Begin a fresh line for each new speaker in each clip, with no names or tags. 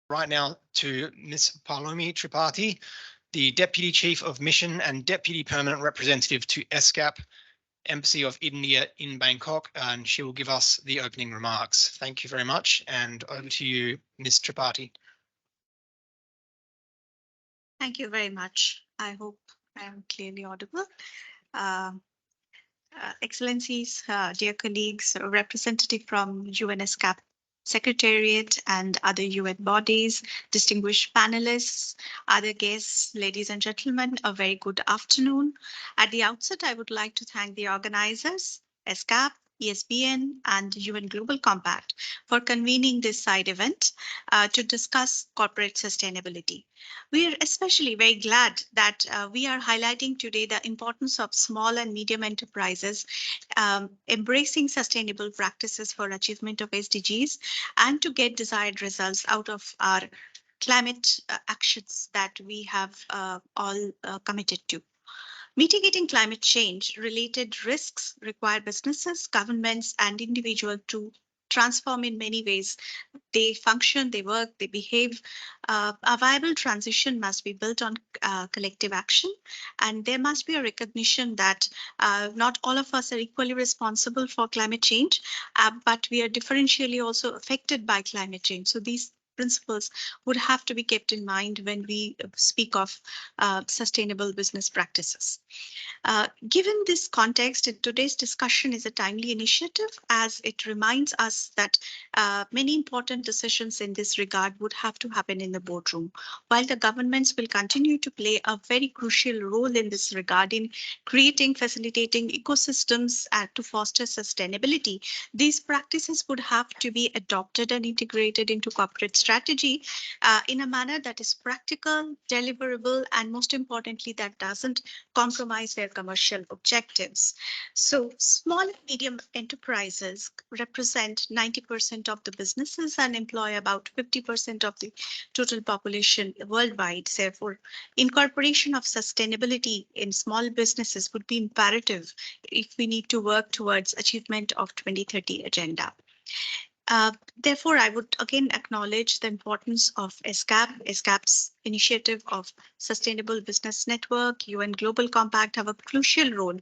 right now to Ms. Palomi Tripathi, the Deputy Chief of Mission and Deputy Permanent Representative to ESCAP, Embassy of India in Bangkok, and she will give us the opening remarks. Thank you very much, and over to you, Ms. Tripathi.
Thank you very much. I hope I am clearly audible. Um Excellencies, dear colleagues, a representative from UNESCAP Secretariat and other UN bodies, distinguished panelists, other guests, ladies and gentlemen, a very good afternoon. At the outset, I would like to thank the organizers, ESCAP, ESBN, and UN Global Compact for convening this side event to discuss corporate sustainability. We are especially very glad that we are highlighting today the importance of small and medium enterprises embracing sustainable practices for achievement of SDGs and to get desired results out of our climate actions that we have all committed to. Mitigating climate change related risks require businesses, governments, and individuals to transform in many ways. They function, they work, they behave. A viable transition must be built on collective action, and there must be a recognition that not all of us are equally responsible for climate change, but we are differentially also affected by climate change. So these principles would have to be kept in mind when we speak of sustainable business practices. Given this context, today's discussion is a timely initiative as it reminds us that many important decisions in this regard would have to happen in the boardroom. While the governments will continue to play a very crucial role in this regard in creating, facilitating ecosystems to foster sustainability, these practices would have to be adopted and integrated into corporate strategy in a manner that is practical, deliverable, and most importantly, that doesn't compromise their commercial objectives. So small and medium enterprises represent 90% of the businesses and employ about 50% of the total population worldwide. Therefore, incorporation of sustainability in small businesses would be imperative if we need to work towards achievement of 2030 agenda. Therefore, I would again acknowledge the importance of ESCAP's initiative of Sustainable Business Network, UN Global Compact have a crucial role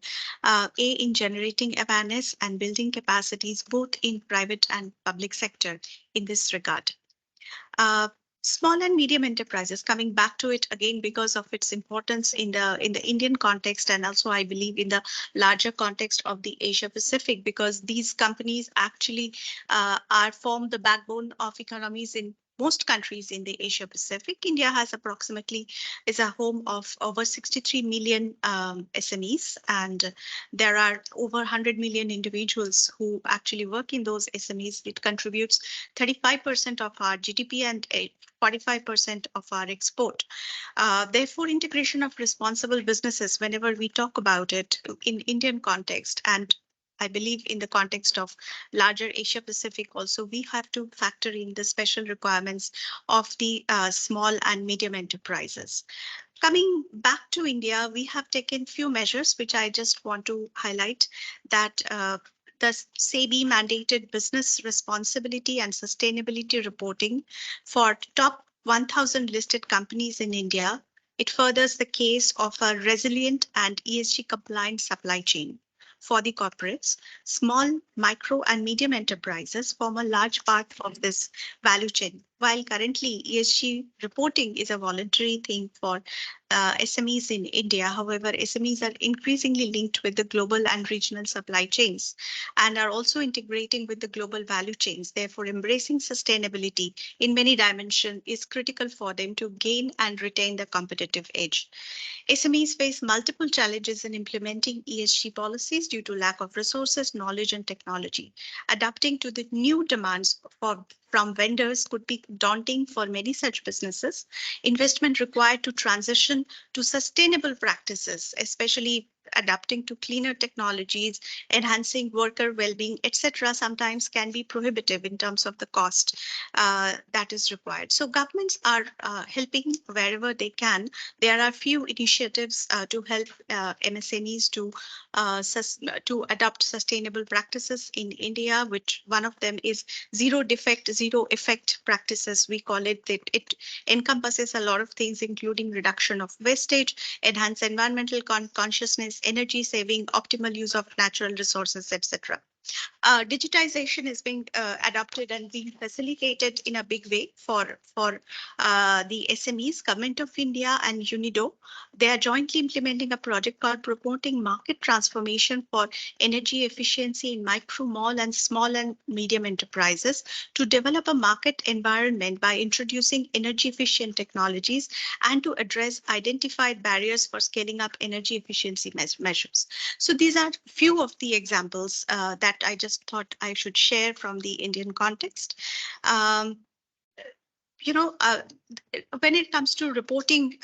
in generating awareness and building capacities both in private and public sector in this regard. Uh, Small and medium enterprises, coming back to it again because of its importance in the Indian context, and also I believe in the larger context of the Asia Pacific, because these companies actually are form the backbone of economies in most countries in the Asia Pacific. India has approximately is a home of over 63 million SMEs, and there are over 100 million individuals who actually work in those SMEs. It contributes 35% of our GDP and 45% of our export. Therefore, integration of responsible businesses, whenever we talk about it in Indian context, and I believe in the context of larger Asia Pacific also, we have to factor in the special requirements of the small and medium enterprises. Coming back to India, we have taken few measures, which I just want to highlight that the SEBI mandated business responsibility and sustainability reporting for top 1,000 listed companies in India. It furthers the case of a resilient and ESG compliant supply chain. For the corporates, small, micro, and medium enterprises form a large part of this value chain. While currently ESG reporting is a voluntary thing for SMEs in India, however, SMEs are increasingly linked with the global and regional supply chains and are also integrating with the global value chains. Therefore, embracing sustainability in many dimensions is critical for them to gain and retain the competitive edge. SMEs face multiple challenges in implementing ESG policies due to lack of resources, knowledge, and technology. Adapting to the new demands from vendors could be daunting for many such businesses. Investment required to transition to sustainable practices, especially adapting to cleaner technologies, enhancing worker well-being, etc., sometimes can be prohibitive in terms of the cost that is required. So governments are helping wherever they can. There are few initiatives to help MSMEs to adopt sustainable practices in India, which one of them is zero defect, zero effect practices. We call it that it encompasses a lot of things, including reduction of wastage, enhanced environmental consciousness, energy saving, optimal use of natural resources, etc. Digitization is being adopted and being facilitated in a big way for the SMEs. Government of India and UNIDO, they are jointly implementing a project called Promoting Market Transformation for Energy Efficiency in Micro, Small and Medium Enterprises to develop a market environment by introducing energy efficient technologies and to address identified barriers for scaling up energy efficiency measures. So these are few of the examples that I just thought I should share from the Indian context. When it comes to reporting,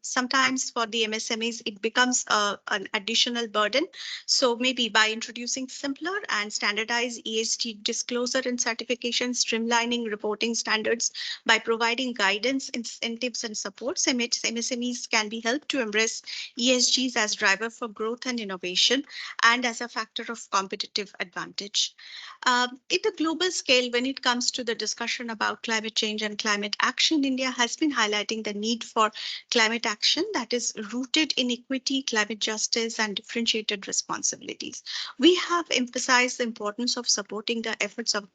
sometimes for the MSMEs, it becomes an additional burden. So maybe by introducing simpler and standardized ESG disclosure and certification, streamlining reporting standards, by providing guidance, incentives, and supports, MSMEs can be helped to embrace ESGs as driver for growth and innovation and as a factor of competitive advantage. In the global scale, when it comes to the discussion about climate change and climate action, India has been highlighting the need for climate action that is rooted in equity, climate justice, and differentiated responsibilities. We have emphasized the importance of supporting the efforts of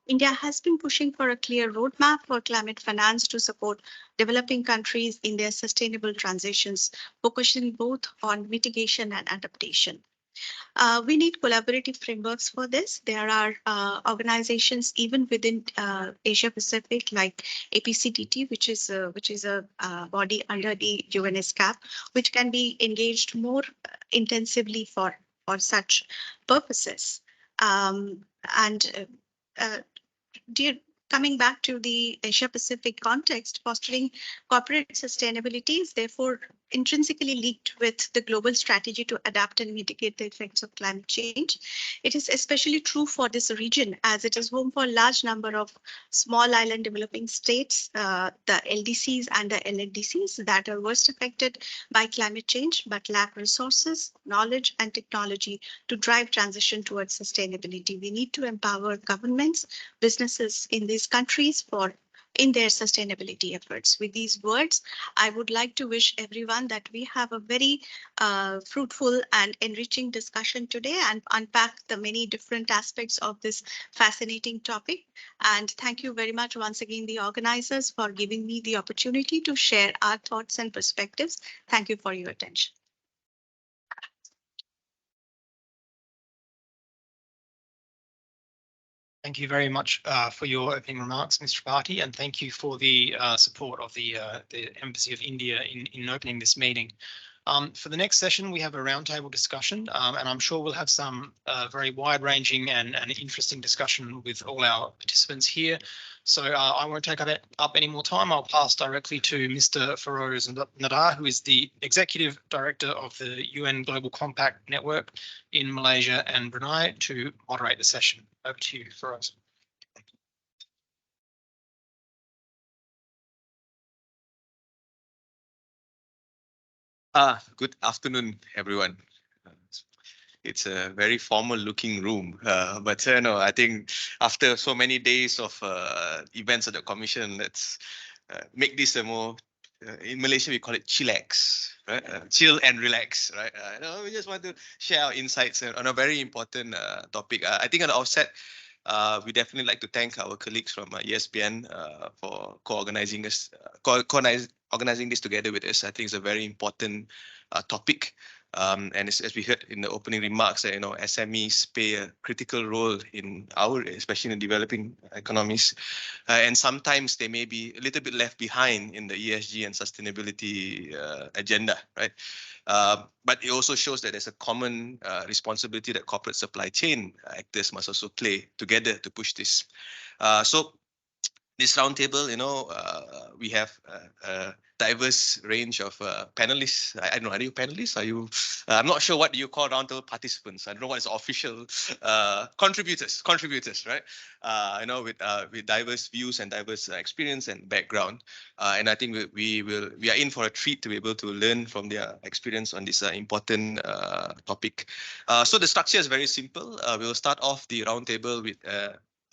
India has been pushing for a clear roadmap for climate finance to support developing countries in their sustainable transitions, focusing both on mitigation and adaptation. We need collaborative frameworks for this. There are organizations even within Asia Pacific, like APAC&Empowering, which is a body under the UNESCAP, which can be engaged more intensively for such purposes. And coming back to the Asia Pacific context, fostering corporate sustainability is therefore intrinsically linked with the global strategy to adapt and mitigate the effects of climate change. It is especially true for this region as it is home for a large number of small island developing states, the LDCs and the LNDCs that are worst affected by climate change but lack resources, knowledge, and technology to drive transition towards sustainability. We need to empower governments, businesses in these countries in their sustainability efforts. With these words, I would like to wish everyone that we have a very fruitful and enriching discussion today and unpack the many different aspects of this fascinating topic. And thank you very much once again, the organizers, for giving me the opportunity to share our thoughts and perspectives. Thank you for your attention.
Thank you very much for your opening remarks, Ms. Tripathi, and thank you for the support of the Embassy of India in opening this meeting. For the next session, we have a roundtable discussion, and I'm sure we'll have some very wide-ranging and interesting discussion with all our participants here. So I won't take up any more time. I'll pass directly to Mr. Feroz Nadar, who is the Executive Director of the UN Global Compact Network in Malaysia and Brunei, to moderate the session. Over to you, Feroz.
Good afternoon, everyone. It's a very formal looking room, but no, I think after so many days of events at the Commission, let's make this a more, in Malaysia, we call it chillax, right? Chill and relax, right? No, we just want to share our insights on a very important topic. I think at the offset, we definitely like to thank our colleagues from ESBN for organizing this together with us. I think it's a very important topic. And as we heard in the opening remarks, SMEs play a critical role in especially in developing economies. And sometimes they may be a little bit left behind in the ESG and sustainability agenda, right? But it also shows that there's a common responsibility that corporate supply chain actors must also play together to push this. So this roundtable, we have a diverse range of panelists. I don't know, are you panelists? Are you? I'm not sure what you call roundtable participants. I don't know what is official. Contributors, right? With diverse views and diverse experience and background. And I think we are in for a treat to be able to learn from their experience on this important topic. So the structure is very simple. We'll start off the roundtable with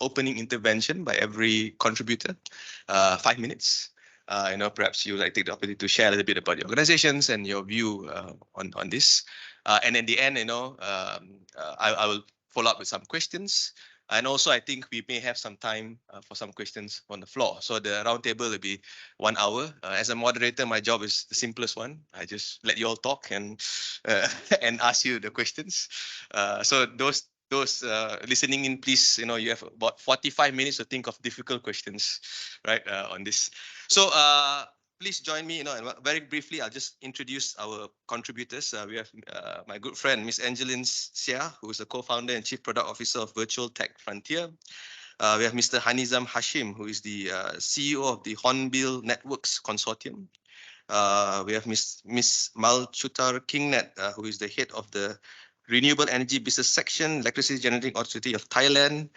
opening intervention by every contributor, 5 minutes. Perhaps you like take the opportunity to share a little bit about your organizations and your view on this. And at the end, I will follow up with some questions. And also, I think we may have some time for some questions on the floor. So the roundtable will be 1 hour. As a moderator, my job is the simplest one. I just let you all talk and and ask you the questions. So those listening in, please, you have about 45 minutes to think of difficult questions, right, on this. So please join me, and very briefly, I'll just introduce our contributors. We have my good friend, Miss Angeline Sia, who is the co-founder and chief product officer of Virtual Tech Frontier. We have Mr. Hanizam Hashim, who is the CEO of the Hornbill Networks Consortium. We have Miss Malchutar Kingnet, who is the head of the Renewable Energy Business Section, Electricity Generating Authority of Thailand.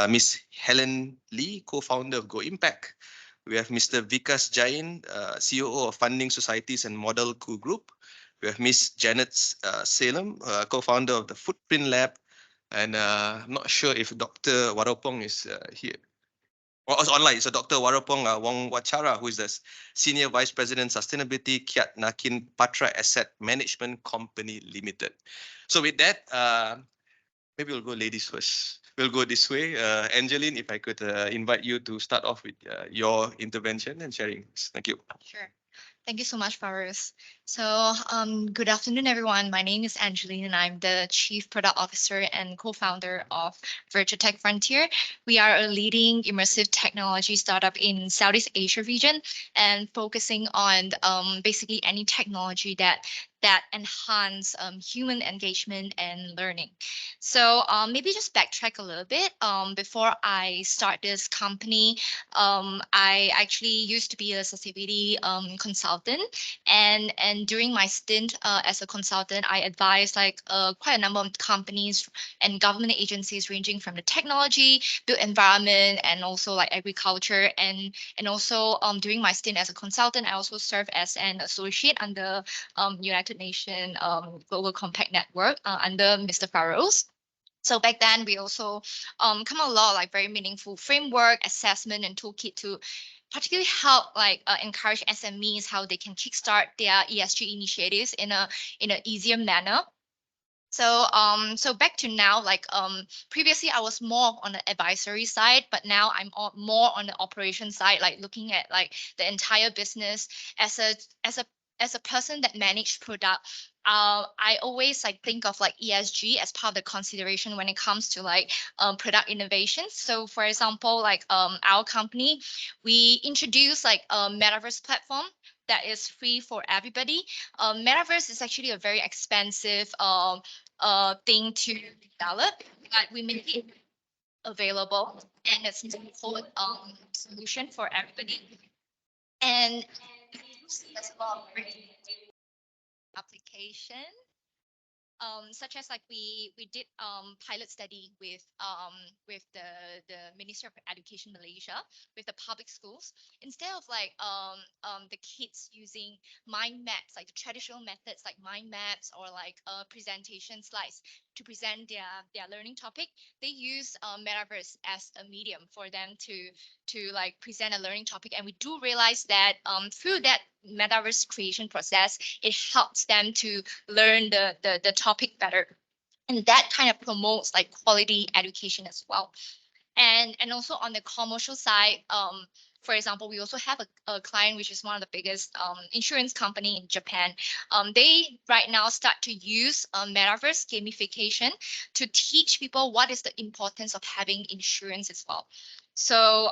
Miss Helen Lee, co-founder of Go Impact. We have Mr. Vikas Jain, COO of Funding Societies and Model Q Group. We have Miss Janet Salem, co-founder of the Footprint Lab. And I'm not sure if Dr. Waropong is here. Or online. So Dr. Waropong Wong Wachara, who is the Senior Vice President Sustainability, Kiat Nakin Patra Asset Management Company Limited. So with that, maybe we'll go ladies first. We'll go this way. Angeline, if I could invite you to start off with your intervention and sharing. Thank you.
Sure. Thank you so much, Faris. So good afternoon, everyone. My name is Angeline, and I'm the Chief Product Officer and co-founder of Virtual Tech Frontier. We are a leading immersive technology startup in Southeast Asia region and focusing on basically any technology that enhance human engagement and learning. So maybe just backtrack a little bit. Before I start this company, I actually used to be a sustainability consultant, and during my stint as a consultant, I advised like quite a number of companies and government agencies ranging from the technology, built environment, and also like agriculture. And also during my stint as a consultant, I also served as an associate under United Nations Global Compact Network under Mr. Faros. So back then, we also come a lot like very meaningful framework, assessment, and toolkit to particularly help like encourage SMEs how they can kickstart their ESG initiatives in an easier manner. So so back to now, like previously I was more on the advisory side, but now I'm more on the operation side, like looking at like the entire business as a person that manage product. I always like think of like ESG as part of the consideration when it comes to like product innovations. So for example, like our company, we introduce like a metaverse platform that is free for everybody. Metaverse is actually a very expensive thing to develop, but we make it available, and it's a full solution for everybody. And there's a lot of application, such as like we did pilot study with the Ministry of Education Malaysia with the public schools. Instead of like the kids using mind maps, like the traditional methods like mind maps or like presentation slides to present their learning topic, they use metaverse as a medium for them to like present a learning topic. And we do realize that through that metaverse creation process, it helps them to learn the topic better. And that kind of promotes like quality education as well. And also on the commercial side, for example, we also have a client which is one of the biggest insurance company in Japan. They right now start to use metaverse gamification to teach people what is the importance of having insurance as well. So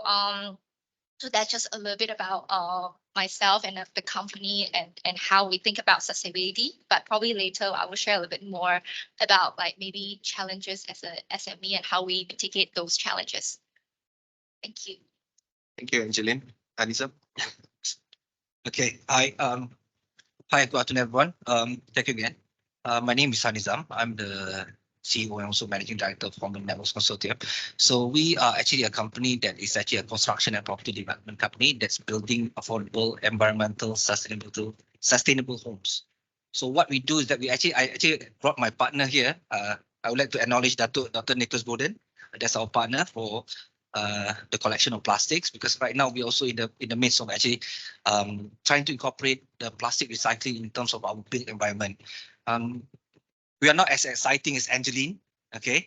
so that's just a little bit about myself and the company and how we think about sustainability. But probably later I will share a little bit more about like maybe challenges as a SME and how we mitigate those challenges. Thank you.
Thank you, Angeline. Anizam?
Okay. Hi, good afternoon, everyone. Thank you again. My name is Hanizam. I'm the CEO and also Managing Director of Common Networks Consortium. So we are actually a company that is actually a construction and property development company that's building affordable, environmental, sustainable homes. So what we do is that I actually brought my partner here. I would like to acknowledge Dr. Nicholas Bowden. That's our partner for the collection of plastics, because right now we're also in the midst of actually trying to incorporate the plastic recycling in terms of our built environment. We are not as exciting as Angeline. Okay,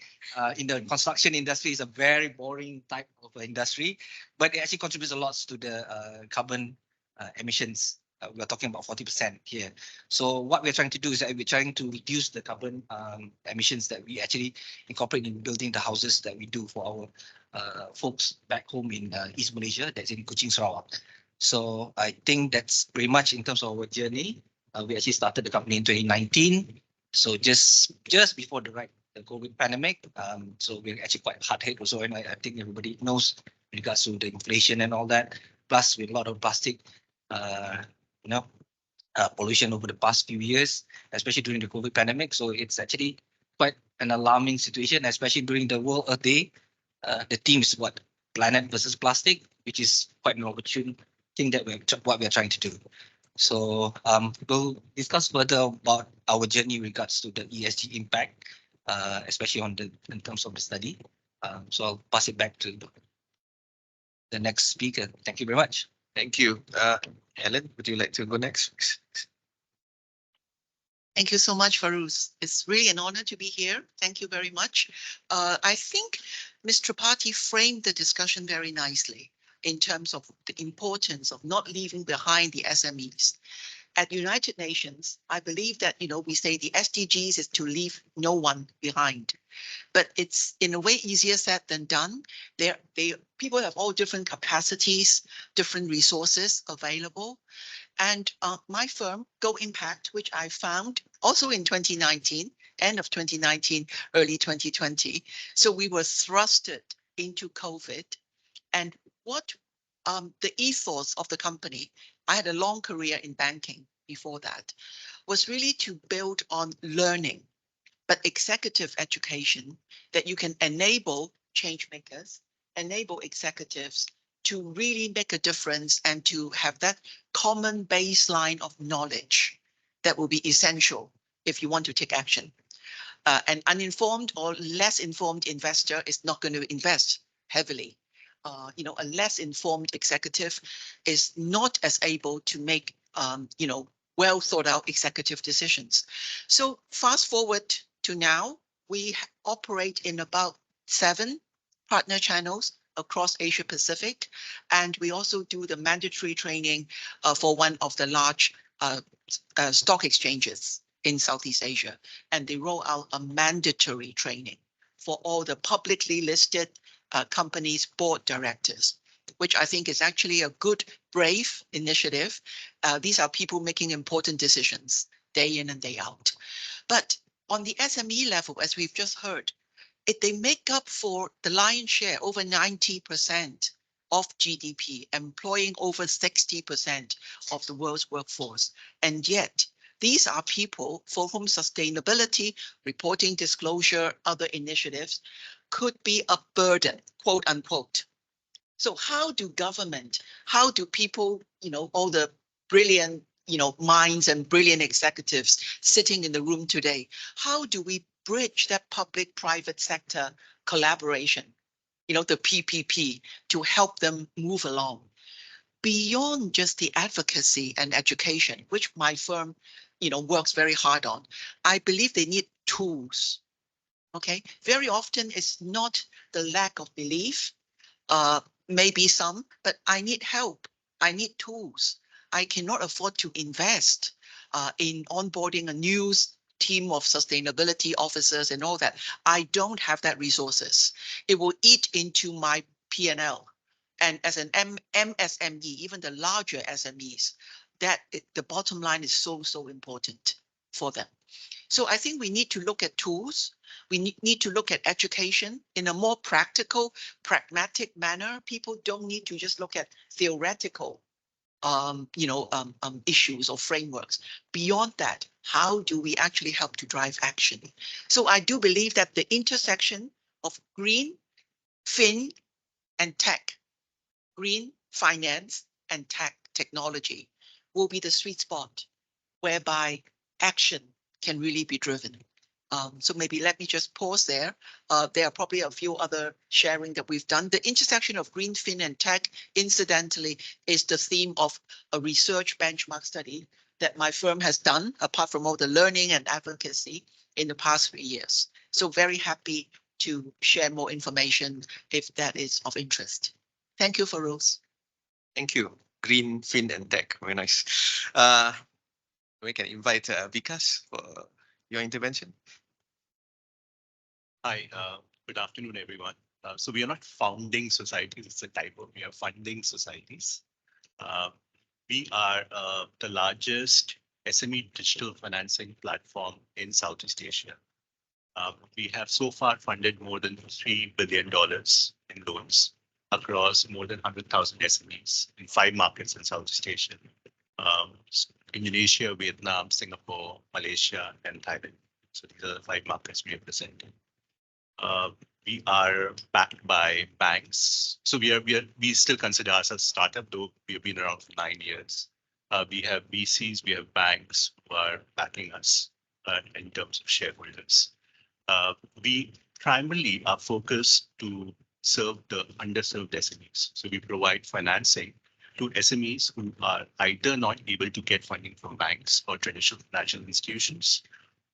in the construction industry, is a very boring type of industry, but it actually contributes a lot to the carbon emissions. We are talking about 40% here. So what we're trying to do is that we're trying to reduce the carbon emissions that we actually incorporate in building the houses that we do for our folks back home in East Malaysia, that's in Kuching, Sarawak. So I think that's pretty much in terms of our journey. We actually started the company in 2019. So just before the COVID pandemic. So we're actually quite hard hit also, and I think everybody knows in regards to the inflation and all that. Plus with a lot of plastic pollution over the past few years, especially during the COVID pandemic. So it's actually quite an alarming situation, especially during the World Earth Day. The theme is what? Planet versus plastic, which is quite an opportune thing that we're trying to do. So we'll discuss further about our journey in regards to the ESG impact, especially in terms of the study. So I'll pass it back to the next speaker. Thank you very much.
Thank you. Helen, would you like to go next?
Thank you so much, Farouz. It's really an honor to be here. Thank you very much. I think Ms. Tripathi framed the discussion very nicely in terms of the importance of not leaving behind the SMEs. At United Nations, I believe that, we say the SDGs is to leave no one behind. But it's in a way easier said than done. People have all different capacities, different resources available. And my firm, Go Impact, which I found also in 2019, end of 2019, early 2020. So we were thrusted into COVID. And what the ethos of the company, I had a long career in banking before that, was really to build on learning, but executive education that you can enable change makers, enable executives to really make a difference and to have that common baseline of knowledge that will be essential if you want to take action. An uninformed or less informed investor is not going to invest heavily. A less informed executive is not as able to make, well thought out executive decisions. So fast forward to now, we operate in about 7 partner channels across Asia Pacific. And we also do the mandatory training for one of the large stock exchanges in Southeast Asia. And they roll out a mandatory training for all the publicly listed companies' board directors, which I think is actually a good, brave initiative. These are people making important decisions day in and day out. But on the SME level, as we've just heard, they make up for the lion's share, over 90% of GDP, employing over 60% of the world's workforce. And yet, these are people for whom sustainability, reporting, disclosure, other initiatives could be a burden, quote unquote. So how do people, all the brilliant, minds and brilliant executives sitting in the room today, how do we bridge that public-private sector collaboration, the PPP, to help them move along? Beyond just the advocacy and education, which my firm, works very hard on, I believe they need tools. Okay, very often it's not the lack of belief, maybe some, but I need help. I need tools. I cannot afford to invest in onboarding a new team of sustainability officers and all that. I don't have that resources. It will eat into my P&L. And as an MSME, even the larger SMEs, the bottom line is so important for them. So I think we need to look at tools. We need to look at education in a more practical, pragmatic manner. People don't need to just look at theoretical issues or frameworks. Beyond that, how do we actually help to drive action? So I do believe that the intersection of green, fin, and tech, green, finance, and technology will be the sweet spot whereby action can really be driven. So maybe let me just pause there. There are probably a few other sharing that we've done. The intersection of green, fin, and tech, incidentally, is the theme of a research benchmark study that my firm has done, apart from all the learning and advocacy in the past 3 years. So very happy to share more information if that is of interest. Thank you, Feroz.
Thank you. Green, fin, and tech. Very nice. We can invite Vikas for your intervention.
Hi, good afternoon, everyone. So we are not founding societies, it's a typo. We are funding societies. We are the largest SME digital financing platform in Southeast Asia. We have so far funded more than $3 billion in loans across more than 100,000 SMEs in 5 markets in Southeast Asia. Indonesia, Vietnam, Singapore, Malaysia, and Thailand. So these are the 5 markets we are presenting. We are backed by banks. So we still consider ourselves a startup, though we have been around for 9 years. We have VCs, we have banks who are backing us in terms of shareholders. We primarily are focused to serve the underserved SMEs. So we provide financing to SMEs who are either not able to get funding from banks or traditional financial institutions,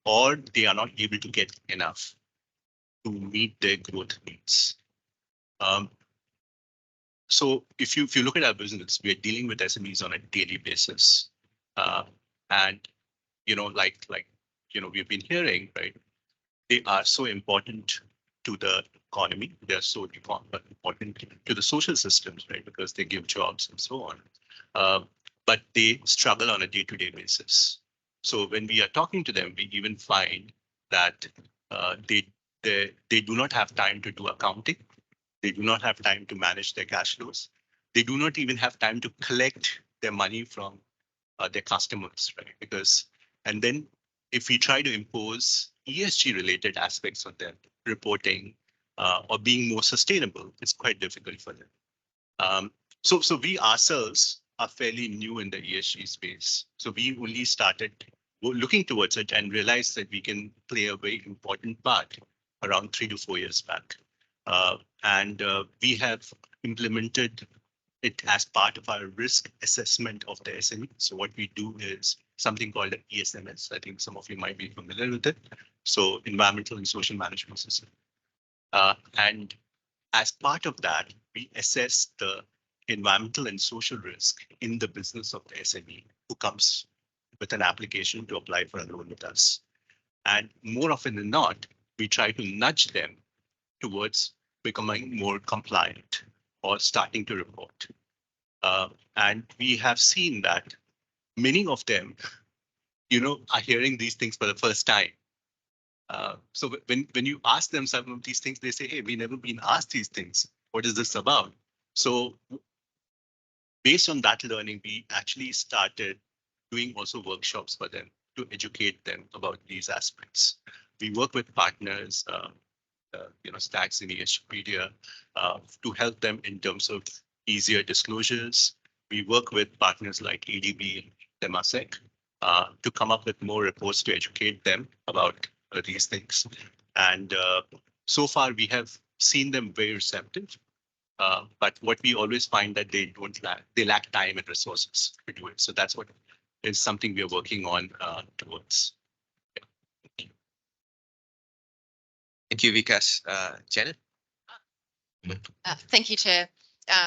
or they are not able to get enough to meet their growth needs. So if you look at our business, we are dealing with SMEs on a daily basis. And we've been hearing, right? They are so important to the economy. They are so important to the social systems, right? Because they give jobs and so on. But they struggle on a day-to-day basis. So when we are talking to them, we even find that they do not have time to do accounting. They do not have time to manage their cash flows. They do not even have time to collect their money from their customers, right? And then if we try to impose ESG related aspects on them, reporting or being more sustainable, it's quite difficult for them. So we ourselves are fairly new in the ESG space. So we only started looking towards it and realized that we can play a very important part around 3 to 4 years back. We have implemented it as part of our risk assessment of the SME. So what we do is something called an ESMS. I think some of you might be familiar with it. So environmental and social management system. And as part of that, we assess the environmental and social risk in the business of the SME who comes with an application to apply for a loan with us. And more often than not, we try to nudge them towards becoming more compliant or starting to report. And we have seen that many of them, are hearing these things for the first time. So when you ask them some of these things, they say, hey, we've never been asked these things. What is this about? So based on that learning, we actually started doing also workshops for them to educate them about these aspects. We work with partners, Stacks in ESGpedia, to help them in terms of easier disclosures. We work with partners like ADB and Temasek to come up with more reports to educate them about these things. And so far, we have seen them very receptive. But what we always find that they lack time and resources to do it. So that's what is something we are working on towards. Yeah.
Thank you, Vikas. Janet?
Thank you, Chair.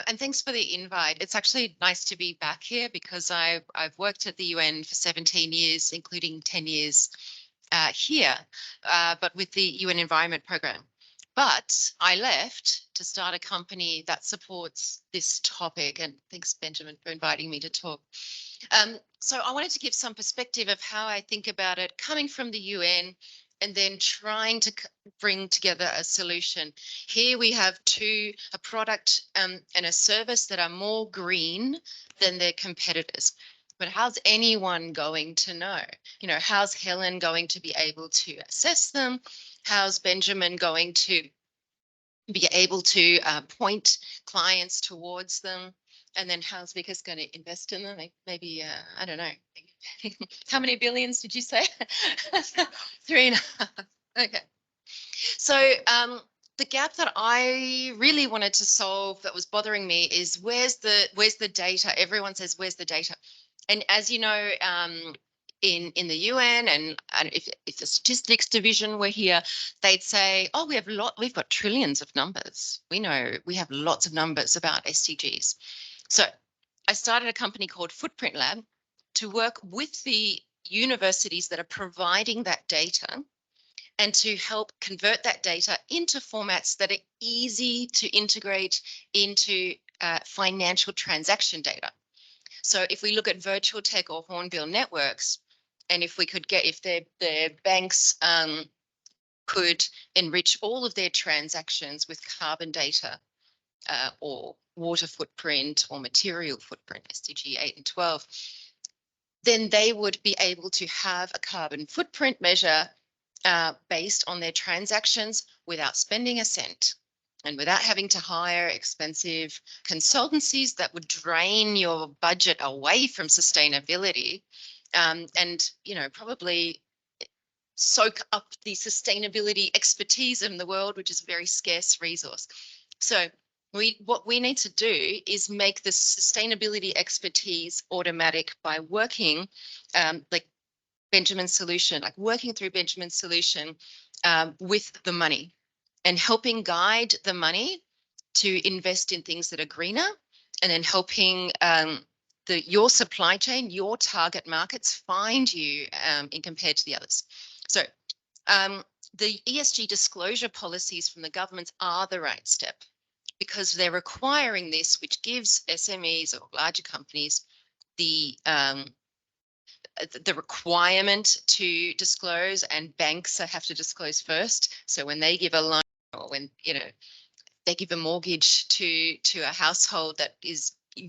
And thanks for the invite. It's actually nice to be back here because I've worked at the UN for 17 years, including 10 years here, but with the UN Environment Programme. But I left to start a company that supports this topic. And thanks, Benjamin, for inviting me to talk. So I wanted to give some perspective of how I think about it coming from the UN and then trying to bring together a solution. Here we have a product and a service that are more green than their competitors. But how's anyone going to know? You know, how's Helen going to be able to assess them? How's Benjamin going to be able to point clients towards them? And then how's Vickers going to invest in them? Maybe, I don't know. How many billions did you say? 3.5. Okay. So the gap that I really wanted to solve that was bothering me is where's the data? Everyone says, where's the data? And as you know, in the UN and if the statistics division were here, they'd say, oh, we've got trillions of numbers. We know we have lots of numbers about SDGs. So I started a company called Footprint Lab to work with the universities that are providing that data and to help convert that data into formats that are easy to integrate into financial transaction data. So if we look at virtual tech or hornbill networks, and if we could if their banks could enrich all of their transactions with carbon data or water footprint or material footprint, SDG 8 and 12, then they would be able to have a carbon footprint measure based on their transactions without spending a cent and without having to hire expensive consultancies that would drain your budget away from sustainability and, you know, probably soak up the sustainability expertise in the world, which is a very scarce resource. So what we need to do is make the sustainability expertise automatic by working like Benjamin's solution, like working through Benjamin's solution with the money and helping guide the money to invest in things that are greener and then helping your supply chain, your target markets find you in compared to the others. So the ESG disclosure policies from the governments are the right step because they're requiring this, which gives SMEs or larger companies the requirement to disclose, and banks have to disclose first. So when they give a loan or when, you know, they give a mortgage to a household that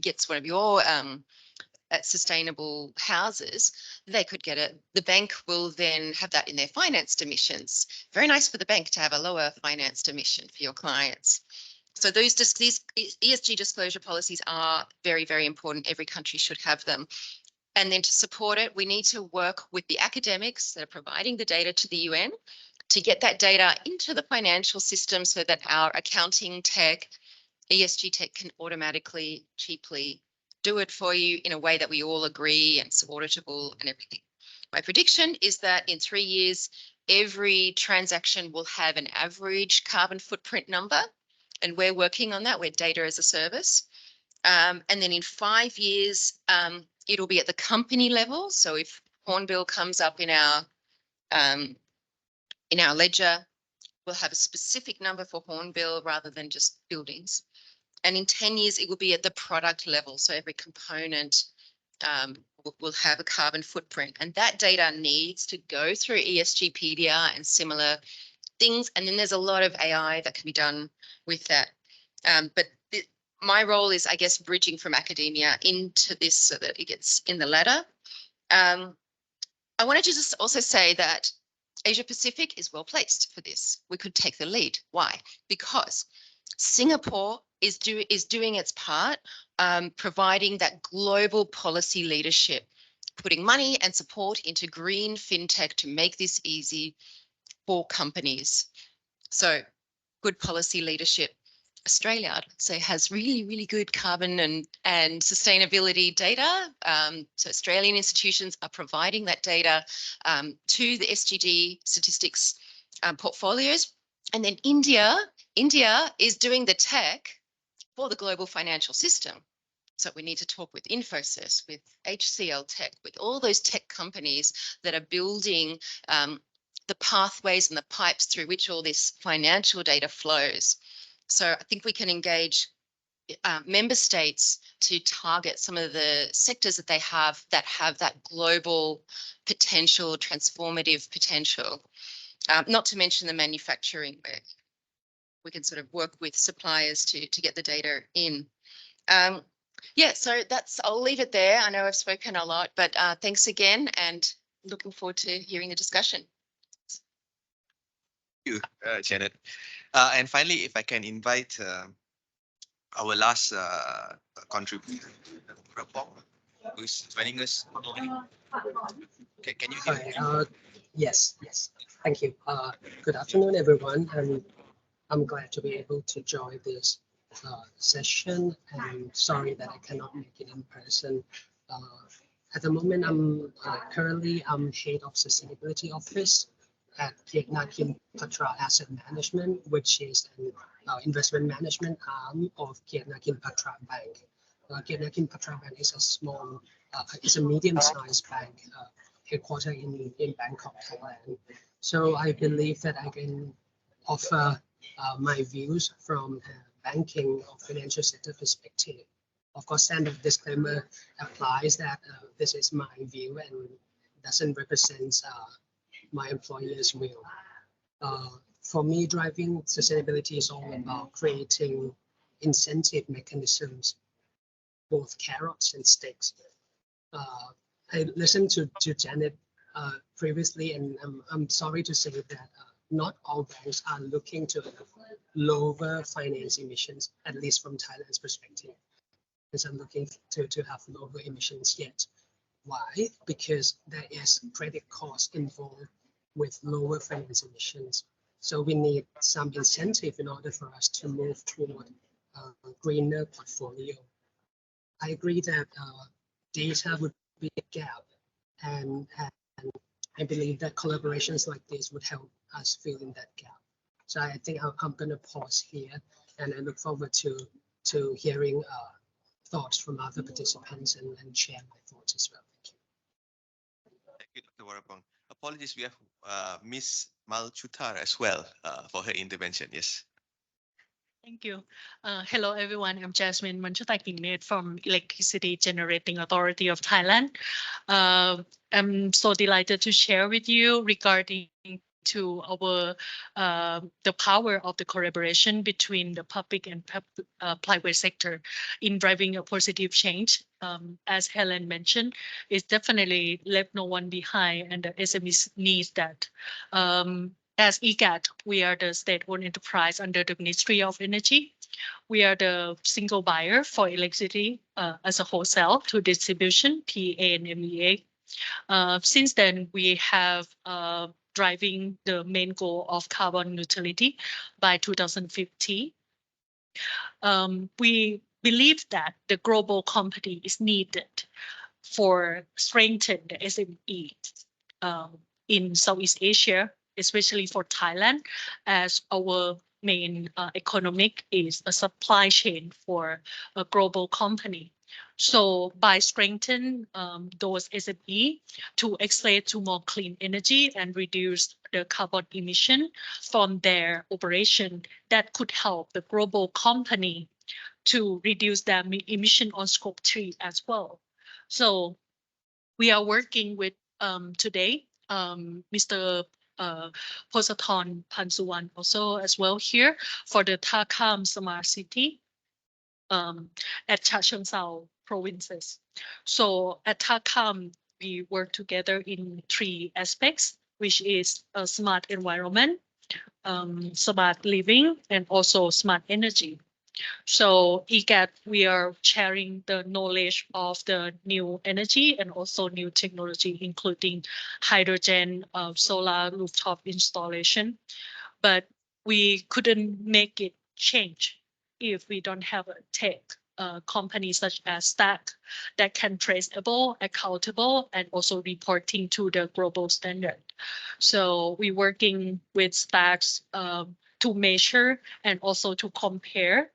gets one of your sustainable houses, they could get it. The bank will then have that in their financed emissions. Very nice for the bank to have a lower financed emission for your clients. So these ESG disclosure policies are very, very important. Every country should have them. And then to support it, we need to work with the academics that are providing the data to the UN to get that data into the financial system so that our accounting tech, ESG tech can automatically, cheaply do it for you in a way that we all agree and it's auditable and everything. My prediction is that in 3 years, every transaction will have an average carbon footprint number. And we're working on that. We're data as a service. And then in 5 years, it'll be at the company level. So if Hornbill comes up in our ledger, we'll have a specific number for Hornbill rather than just buildings. And in 10 years, it will be at the product level. So every component will have a carbon footprint. And that data needs to go through ESGpedia and similar things. And then there's a lot of AI that can be done with that. But my role is, I guess, bridging from academia into this so that it gets in the ladder. I wanted to just also say that Asia Pacific is well placed for this. We could take the lead. Why? Because Singapore is doing its part, providing that global policy leadership, putting money and support into green fintech to make this easy for companies. So good policy leadership. Australia, I'd say, has really, really good carbon and sustainability data. So Australian institutions are providing that data to the SDG statistics portfolios. And then India is doing the tech for the global financial system. So we need to talk with Infosys, with HCL Tech, with all those tech companies that are building the pathways and the pipes through which all this financial data flows. So I think we can engage member states to target some of the sectors that they have that global potential, transformative potential. not to mention the manufacturing where we can sort of work with suppliers to get the data in. Yeah, so I'll leave it there. I know I've spoken a lot, but thanks again and looking forward to hearing the discussion.
Thank you, Janet. And finally, if I can invite our last contributor, Rapong, who is joining us. Can you hear me?
Hi, yes. Thank you. Good afternoon, everyone. I'm glad to be able to join this session, and sorry that I cannot make it in person. At the moment, I'm currently head of sustainability office at Kiatnakin Patra Asset Management, which is an investment management arm of Kiatnakin Patra Bank. Kiatnakin Patra Bank is a small, it's a medium-sized bank headquartered in Bangkok, Thailand. So I believe that I can offer my views from a banking or financial sector perspective. Of course, standard disclaimer applies that this is my view and doesn't represent my employer's view. For me, driving sustainability is all about creating incentive mechanisms, both carrots and sticks. I listened to Janet previously, and I'm sorry to say that not all banks are looking to lower finance emissions, at least from Thailand's perspective. Because I'm looking to have lower emissions yet. Why? Because there is credit cost involved with lower finance emissions. So we need some incentive in order for us to move toward a greener portfolio. I agree that data would be a gap, and I believe that collaborations like this would help us fill in that gap. So I think I'm going to pause here, and I look forward to hearing thoughts from other participants and share my thoughts as well. Thank you.
Thank you, Dr. Warapong. Apologies, we have Miss Malchutar as well for her intervention. Yes.
Thank you. Hello, everyone. I'm Jasmine Manchutakinnet from Electricity Generating Authority of Thailand. I'm so delighted to share with you regarding to our the power of the collaboration between the public and private sector in driving a positive change. As Helen mentioned, it's definitely left no one behind, and the SMEs needs that. As EGAT, we are the state-owned enterprise under the Ministry of Energy. We are the single buyer for electricity as a wholesale to distribution, PA and MEA. Since then, we have driving the main goal of carbon neutrality by 2050. We believe that the global company is needed for strengthen the SME in Southeast Asia, especially for Thailand, as our main economic is a supply chain for a global company. So by strengthening those SME to accelerate to more clean energy and reduce the carbon emission from their operation, that could help the global company to reduce their emission on scope 3 as well. So we are working with today, Mr. Posathorn Pansuwan also as well here for the Takam Smart City at Chachoengsao provinces. So at Takam, we work together in 3 aspects, which is a smart environment, smart living, and also smart energy. So EGAT, we are sharing the knowledge of the new energy and also new technology, including hydrogen, solar rooftop installation. But we couldn't make it change if we don't have a tech company such as Stack that can traceable, accountable, and also reporting to the global standard. So we're working with Stacks to measure and also to compare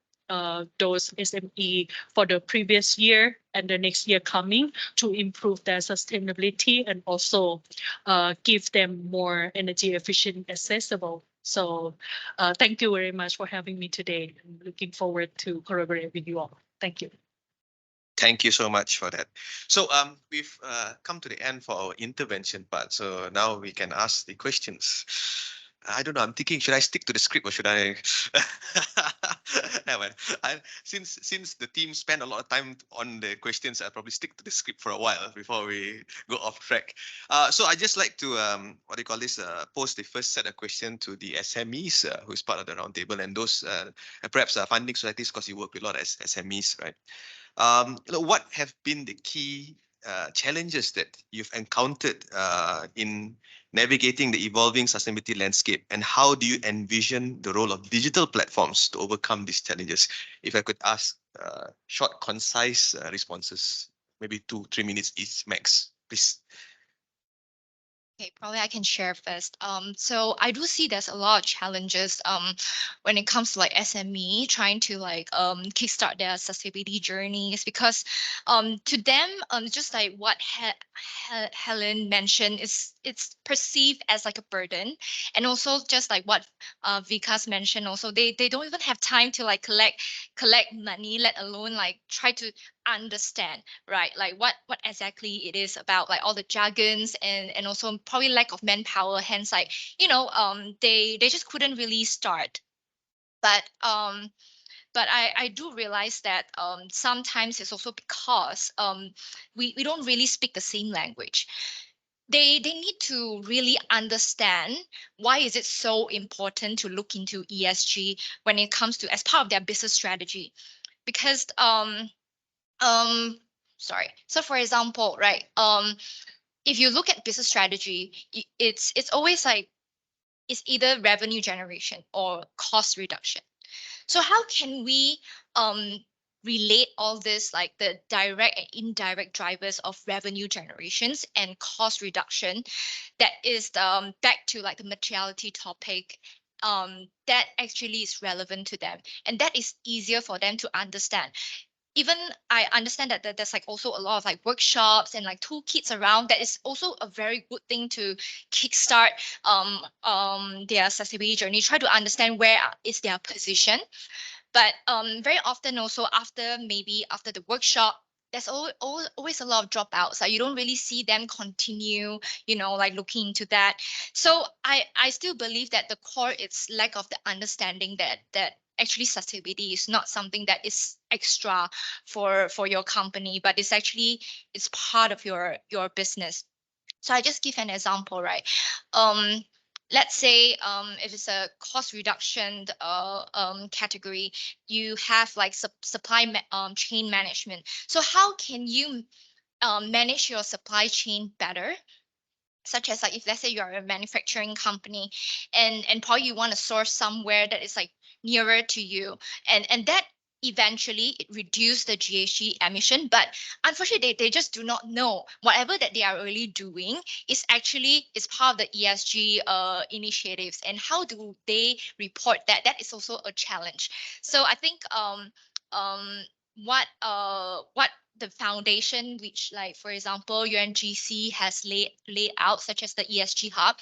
those SME for the previous year and the next year coming to improve their sustainability and also give them more energy efficient accessible. So thank you very much for having me today. I'm looking forward to collaborate with you all. Thank you.
Thank you so much for that. So we've come to the end for our intervention part. So now we can ask the questions. I don't know. I'm thinking, should I stick to the script or should I? Never mind. Since the team spent a lot of time on the questions, I'll probably stick to the script for a while before we go off track. So I just like to what do you call this? Post the first set of questions to the SMEs who's part of the roundtable, and those perhaps funding societies, because you work with a lot of SMEs, right? What have been the key challenges that you've encountered in navigating the evolving sustainability landscape, and how do you envision the role of digital platforms to overcome these challenges? If I could ask short, concise responses, maybe 2-3 minutes each max, please.
Okay, probably I can share first. So I do see there's a lot of challenges when it comes to like SME trying to like kickstart their sustainability journeys, because to them just like what Helen mentioned, is it's perceived as like a burden, and also just like what Vikas mentioned, also they don't even have time to like collect money, let alone like try to understand, right, like what exactly it is about, like all the jargons, and also probably lack of manpower, hence like they just couldn't really start. But I do realize that sometimes it's also because we don't really speak the same language. They need to really understand why is it so important to look into ESG when it comes to as part of their business strategy. Because sorry, so for example, right, if you look at business strategy, it's always like it's either revenue generation or cost reduction. So how can we relate all this, like the direct and indirect drivers of revenue generations and cost reduction, that is back to like the materiality topic, that actually is relevant to them, and that is easier for them to understand. Even I understand that there's like also a lot of like workshops and like toolkits around, that is also a very good thing to kickstart their sustainability journey, try to understand where is their position. But very often also after the workshop, there's always a lot of dropouts. Like you don't really see them continue, like looking into that. So I still believe that the core is lack of the understanding that actually sustainability is not something that is extra for your company, but it's part of your business. So I just give an example, right? Let's say if it's a cost reduction category, you have like supply chain management. So how can you manage your supply chain better? Such as like if let's say you are a manufacturing company, and probably you want to source somewhere that is like nearer to you, and that eventually it reduce the GHG emission. But unfortunately they just do not know whatever that they are really doing is part of the ESG initiatives, and how do they report that? That is also a challenge. So I think what the foundation, which like for example UNGC has laid out, such as the ESG hub,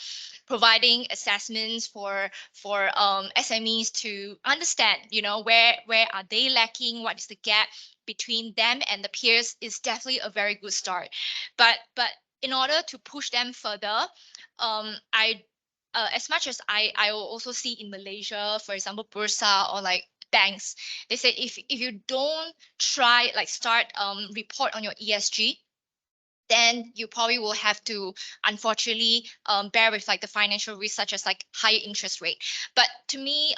providing assessments for SMEs to understand, where are they lacking, what is the gap between them and the peers, is definitely a very good start. But in order to push them further, I as much as I will also see in Malaysia, for example, Bursa or like banks, they say if you don't try like start report on your ESG, then you probably will have to unfortunately bear with like the financial risk, such as like higher interest rate. But to me,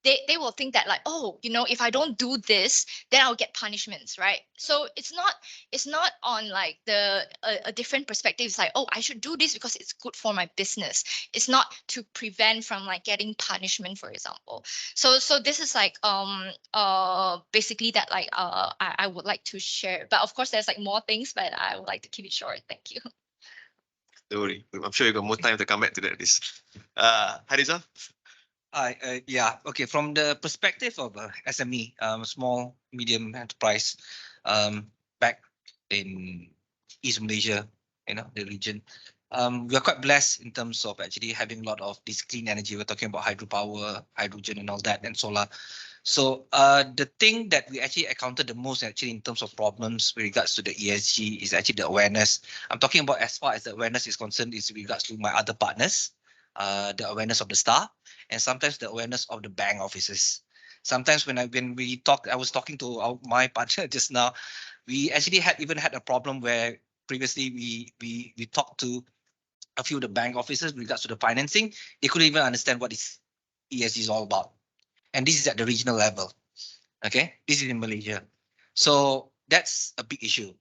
they will think that like, oh, if I don't do this, then I'll get punishments, right? So it's not on like a different perspective. It's like, oh, I should do this because it's good for my business. It's not to prevent from like getting punishment, for example. So this is like basically that like I would like to share. But of course there's like more things, but I would like to keep it short. Thank you.
Don't worry, I'm sure you got more time to come back to that. Hariza?
Yeah, okay. From the perspective of SME, small, medium enterprise, back in East Malaysia, the region, we are quite blessed in terms of actually having a lot of this clean energy. We're talking about hydropower, hydrogen and all that, and solar. So the thing that we actually encountered the most actually in terms of problems with regards to the ESG is actually the awareness. I'm talking about as far as the awareness is concerned is with regards to my other partners. the awareness of the staff, and sometimes the awareness of the bank officers. Sometimes when we talk, I was talking to my partner just now. We actually even had a problem where previously we talked to a few of the bank officers with regards to the financing. They couldn't even understand what ESG is all about, and this is at the regional level. Okay, this is in Malaysia, so that's a big issue.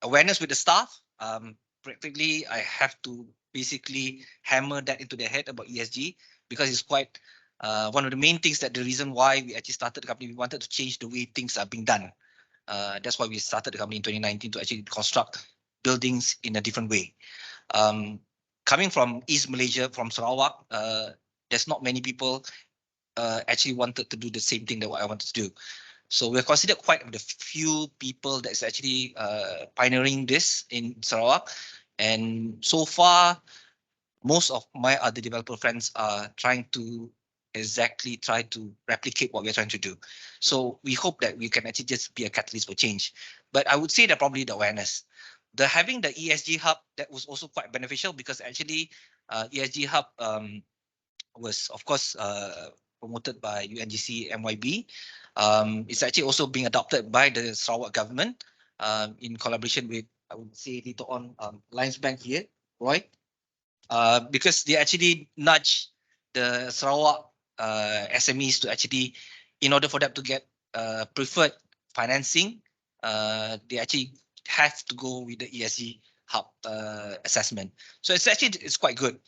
Awareness with the staff. Practically, I have to basically hammer that into their head about ESG, because it's quite one of the main things, that the reason why we actually started the company. We wanted to change the way things are being done. That's why we started the company in 2019, to actually construct buildings in a different way. Coming from East Malaysia, from Sarawak, there's not many people actually wanted to do the same thing that what I wanted to do. So we're considered quite the few people that's actually pioneering this in Sarawak. And so far, most of my other developer friends are trying to try to replicate what we're trying to do. So we hope that we can actually just be a catalyst for change. But I would say that probably the awareness. Having the ESG hub, that was also quite beneficial, because actually ESG hub was, of course, promoted by UNGC MYB. It's actually also being adopted by the Sarawak government in collaboration with, I would say later on, Lions Bank here, Roy, because they actually nudge the Sarawak SMEs to actually, in order for them to get preferred financing, they actually have to go with the ESG hub assessment. So it's quite good,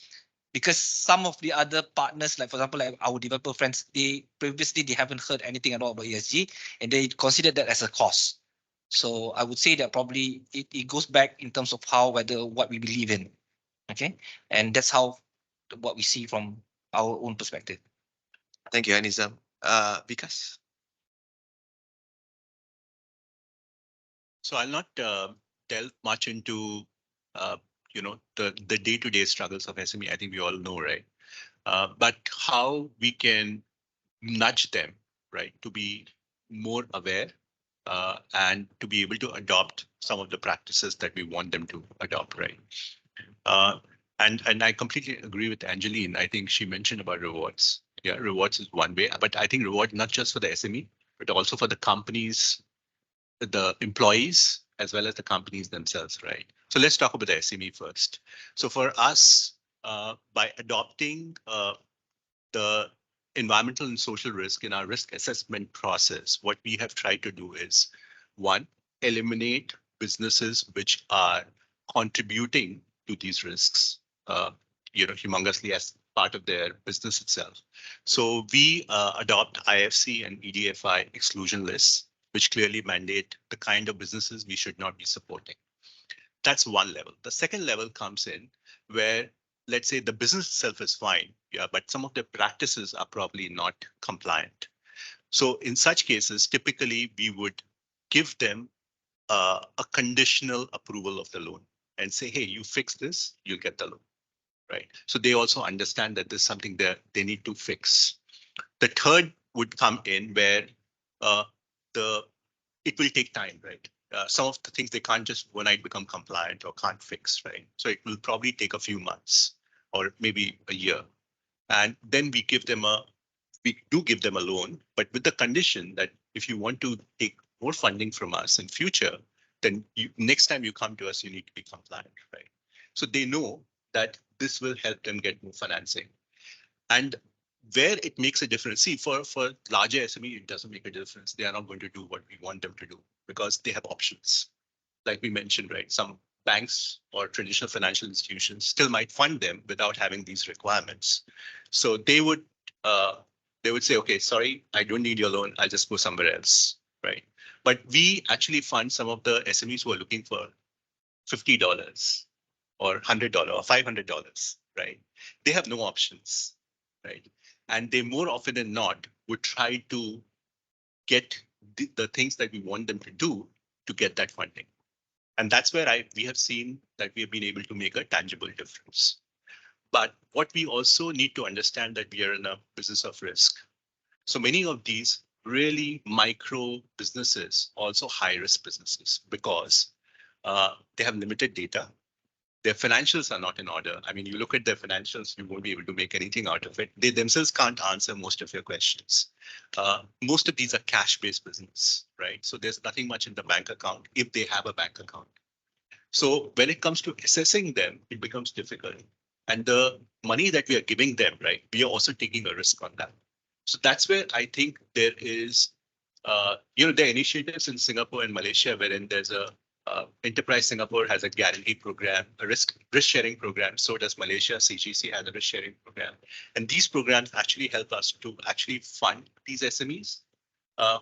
because some of the other partners, like for example, like our developer friends, they haven't heard anything at all about ESG, and they consider that as a cost. So I would say that probably it goes back in terms of what we believe in. Okay, and that's what we see from our own perspective.
Thank you, Anizam. Vikas?
So I'll not delve much into the day-to-day struggles of SME. I think we all know, right? But how we can nudge them, right, to be more aware and to be able to adopt some of the practices that we want them to adopt, right? And I completely agree with Angeline. I think she mentioned about rewards. Yeah, rewards is one way, but I think reward not just for the SME, but also for the companies, the employees, as well as the companies themselves, right? So let's talk about the SME first. So for us, by adopting the environmental and social risk in our risk assessment process, what we have tried to do is, one, eliminate businesses which are contributing to these risks, humongously as part of their business itself. So we adopt IFC and EDFI exclusion lists, which clearly mandate the kind of businesses we should not be supporting. That's one level. The second level comes in where, let's say, the business itself is fine, yeah, but some of the practices are probably not compliant. So in such cases, typically we would give them a conditional approval of the loan and say, hey, you fix this, you'll get the loan, right? So they also understand that there's something that they need to fix. The third would come in where it will take time, right? Some of the things they can't just overnight become compliant or can't fix, right? So it will probably take a few months or maybe a year. And then we do give them a loan, but with the condition that if you want to take more funding from us in future, then next time you come to us, you need to be compliant, right? So they know that this will help them get more financing. And where it makes a difference, see, for larger SME, it doesn't make a difference. They are not going to do what we want them to do because they have options. Like we mentioned, right? Some banks or traditional financial institutions still might fund them without having these requirements. So they would say, okay, sorry, I don't need your loan. I'll just go somewhere else, right? But we actually fund some of the SMEs who are looking for $50 or $100 or $500, right? They have no options, right? And they more often than not would try to get the things that we want them to do to get that funding. And that's where we have seen that we have been able to make a tangible difference. But what we also need to understand that we are in a business of risk. So many of these really micro businesses, also high risk businesses, because they have limited data. their financials are not in order. I mean, you look at their financials, you won't be able to make anything out of it. They themselves can't answer most of your questions. Most of these are cash-based business, right? So there's nothing much in the bank account if they have a bank account. So when it comes to assessing them, it becomes difficult. And the money that we are giving them, right, we are also taking a risk on that. So that's where I think there is, there are initiatives in Singapore and Malaysia wherein there's a Enterprise Singapore has a guarantee program, a risk sharing program. So does Malaysia. CGC has a risk sharing program. And these programs actually help us to actually fund these SMEs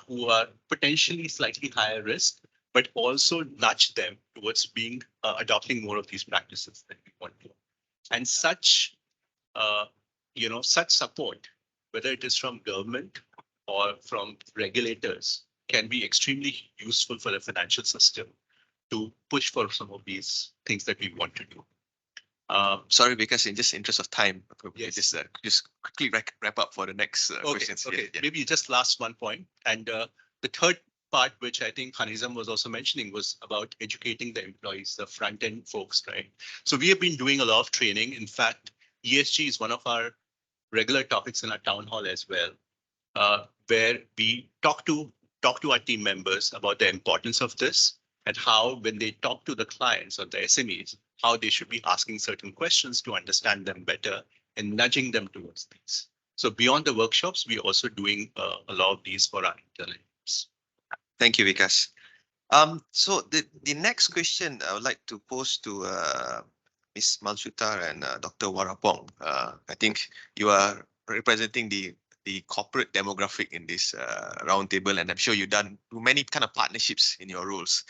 who are potentially slightly higher risk, but also nudge them towards being adopting more of these practices that we want to. And such, such support, whether it is from government or from regulators, can be extremely useful for the financial system to push for some of these things that we want to do.
Sorry, because in just interest of time,
yes.
just quickly wrap up for the next questions.
Okay, maybe just last one point. And the third part, which I think Hanizam was also mentioning, was about educating the employees, the front end folks, right? So we have been doing a lot of training. In fact, ESG is one of our regular topics in our town hall as well, where we talk to our team members about the importance of this and how, when they talk to the clients or the SMEs, how they should be asking certain questions to understand them better and nudging them towards these. So beyond the workshops, we're also doing a lot of these for our internal teams.
Thank you, Vikas. So the next question I would like to pose to Ms. Malshutar and Dr. Warapong. I think you are representing the corporate demographic in this roundtable, and I'm sure you've done many kind of partnerships in your roles.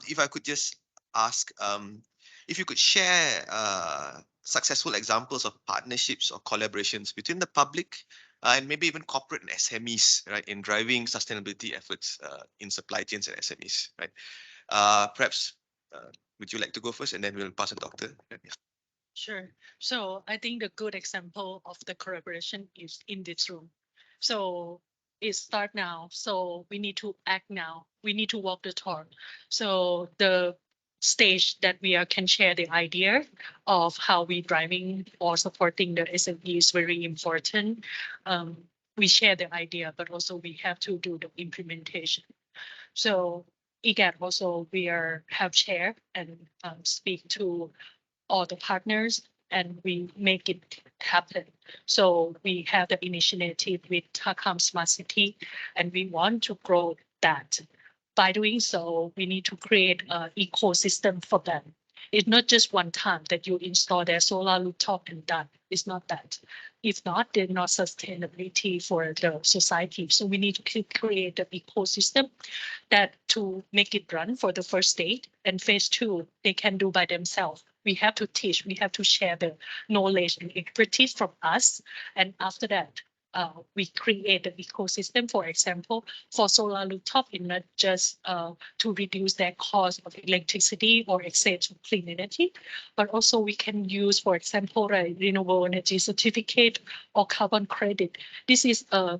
If I could just ask, if you could share successful examples of partnerships or collaborations between the public and maybe even corporate and SMEs, right, in driving sustainability efforts in supply chains and SMEs, right? Perhaps, would you like to go first, and then we'll pass to Doctor? Yeah.
Sure. So I think the good example of the collaboration is in this room. So it start now. So we need to act now. We need to walk the talk. So the stage that we can share the idea of how we driving or supporting the SME is very important. We share the idea, but also we have to do the implementation. So EGAT also have shared and speak to all the partners, and we make it happen. So we have the initiative with Takam Smart City, and we want to grow that. By doing so, we need to create an ecosystem for them. It's not just one time that you install their solar rooftop and done. It's not that. If not, they're not sustainability for the society. So we need to create an ecosystem that to make it run for the first stage, and phase 2, they can do by themselves. We have to teach, we have to share the knowledge and expertise from us. And after that, we create an ecosystem, for example, for solar rooftop, in not just to reduce their cost of electricity or access to clean energy, but also we can use, for example, a renewable energy certificate or carbon credit. This is a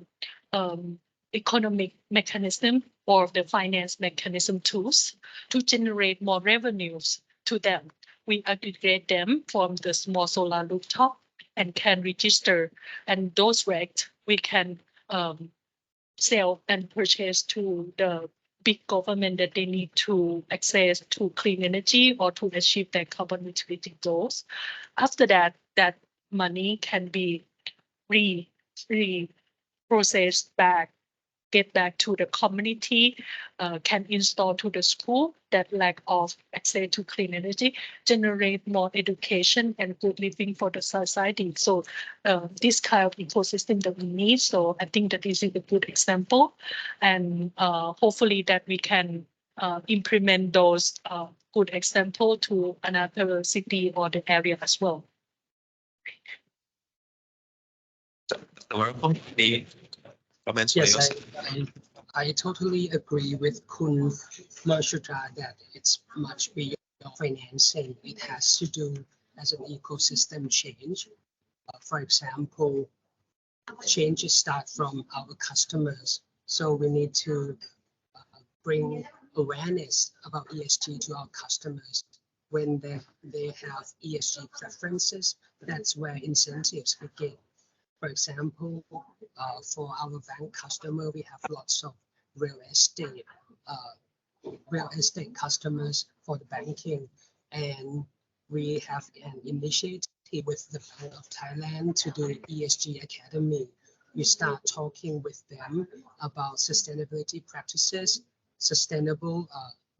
economic mechanism or the finance mechanism tools to generate more revenues to them. We aggregate them from the small solar rooftop and can register, and those rates we can sell and purchase to the big government that they need to access to clean energy or to achieve their carbon neutrality goals. After that, that money can be reprocessed back, get back to the community, can install to the school that lack of access to clean energy, generate more education and good living for the society. So this kind of ecosystem that we need. So I think that this is a good example, and hopefully that we can implement those good example to another city or the area as well.
Comments?
Yes, I totally agree with Kun Malshutra that it's much beyond financing. It has to do as an ecosystem change. For example, changes start from our customers. So we need to bring awareness about ESG to our customers. when they have ESG preferences, that's where incentives begin. For example, for our bank customer, we have lots of real estate customers for the banking, and we have an initiative with the Bank of Thailand to do ESG Academy. We start talking with them about sustainability practices, sustainable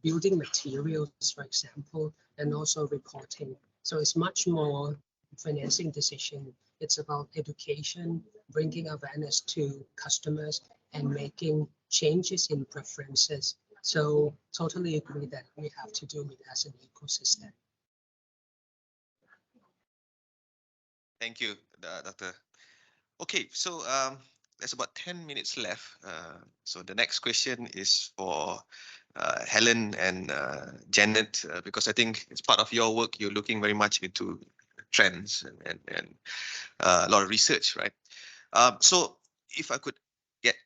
building materials, for example, and also reporting. So it's much more financing decision. It's about education, bringing awareness to customers, and making changes in preferences. So totally agree that we have to do it as an ecosystem.
Thank you, Doctor. Okay, so there's about 10 minutes left. So the next question is for Helen and Janet, because I think it's part of your work. You're looking very much into trends and a lot of research, right? So if I could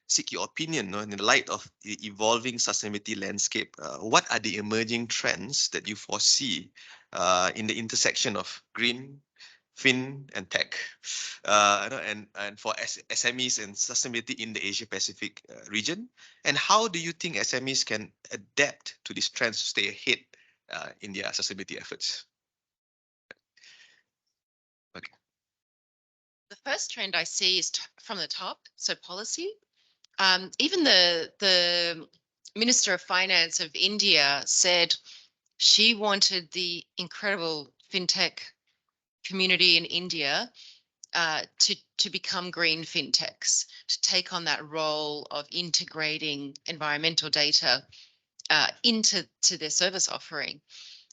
seek your opinion, in the light of the evolving sustainability landscape, what are the emerging trends that you foresee in the intersection of green, fin, and tech, and for SMEs and sustainability in the Asia Pacific region? And how do you think SMEs can adapt to these trends to stay ahead in their sustainability efforts? Okay.
The first trend I see is from the top, so policy. Even the Minister of Finance of India said she wanted the incredible fintech community in India to become green fintechs, to take on that role of integrating environmental data into their service offering.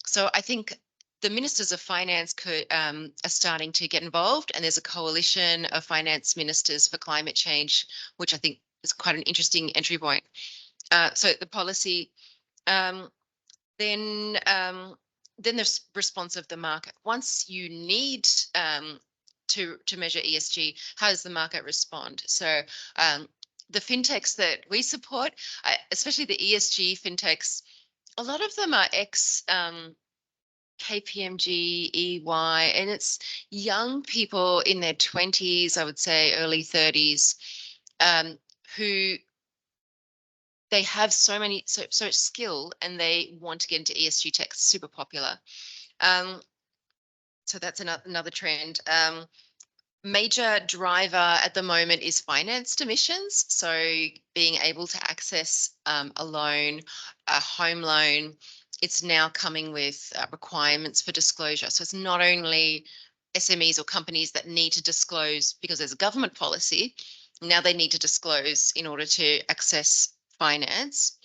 So I think the ministers of finance are starting to get involved, and there's a coalition of finance ministers for climate change, which I think is quite an interesting entry point. So the policy, then the response of the market. Once you need to measure ESG, how does the market respond? So the fintechs that we support, especially the ESG fintechs, a lot of them are ex KPMG, EY, and it's young people in their 20s, I would say early 30s, who they have so much skill and they want to get into ESG tech, super popular. So that's another trend. Major driver at the moment is financed emissions. So being able to access a loan, a home loan, it's now coming with requirements for disclosure. So it's not only SMEs or companies that need to disclose because there's a government policy. Now they need to disclose in order to access finance.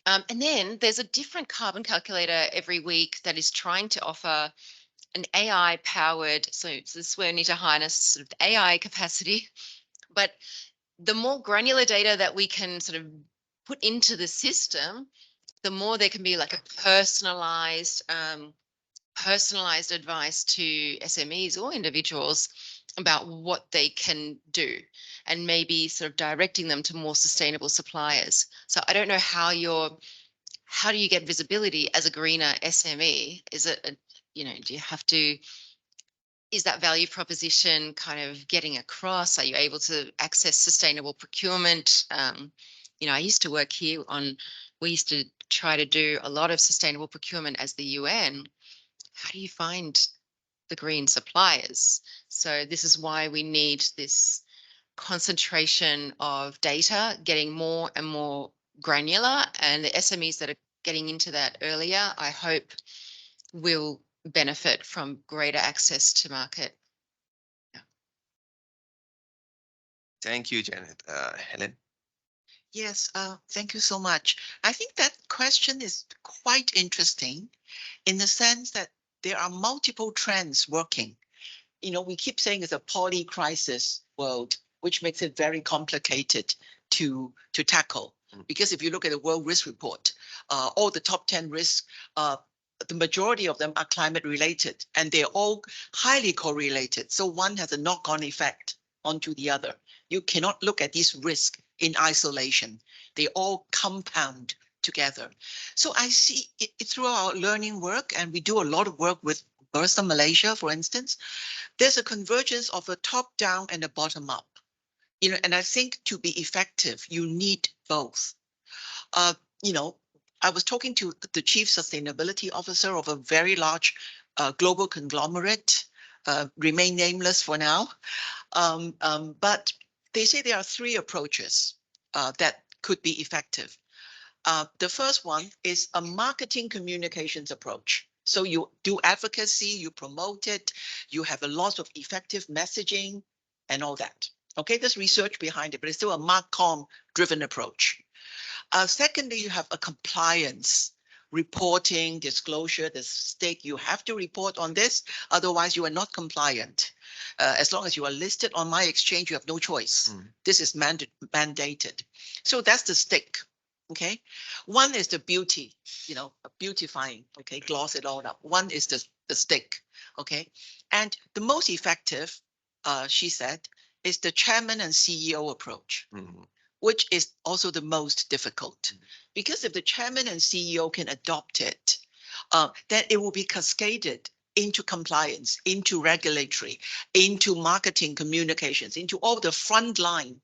And then there's a different carbon calculator every week that is trying to offer an AI powered, so this is where we need to harness sort of AI capacity, but the more granular data that we can sort of put into the system, the more there can be like a personalized advice to SMEs or individuals about what they can do, and maybe sort of directing them to more sustainable suppliers. So I don't know how do you get visibility as a greener SME? Is it do you have to, is that value proposition kind of getting across? Are you able to access sustainable procurement? I used to work here we used to try to do a lot of sustainable procurement as the UN. How do you find the green suppliers? So this is why we need this concentration of data, getting more and more granular, and the SMEs that are getting into that earlier, I hope will benefit from greater access to market. Yeah.
Thank you, Janet. Helen?
Yes, thank you so much. I think that question is quite interesting in the sense that there are multiple trends working. We keep saying it's a poly-crisis world, which makes it very complicated to tackle. Because if you look at the World Risk Report, all the top 10 risks, the majority of them are climate related, and they're all highly correlated. So one has a knock-on effect onto the other. You cannot look at these risks in isolation. They all compound together. So I see it through our learning work, and we do a lot of work with Bursa Malaysia, for instance. There's a convergence of a top down and a bottom up. You know, and I think to be effective, you need both. You know, I was talking to the chief sustainability officer of a very large global conglomerate, remain nameless for now. But they say there are three approaches that could be effective. The first one is a marketing communications approach. So you do advocacy, you promote it, you have a lot of effective messaging and all that. Okay, there's research behind it, but it's still a MarCom driven approach. Secondly, you have a compliance reporting, disclosure, the stake. You have to report on this, otherwise you are not compliant. As long as you are listed on my exchange, you have no choice. This is mandated. So that's the stick. Okay. One is the beauty, you know, beautifying. Okay, gloss it all up. One is the stick. Okay. And the most effective, she said, is the chairman and CEO approach. Which is also the most difficult, because if the chairman and CEO can adopt it, then it will be cascaded into compliance, into regulatory, into marketing communications, into all the frontline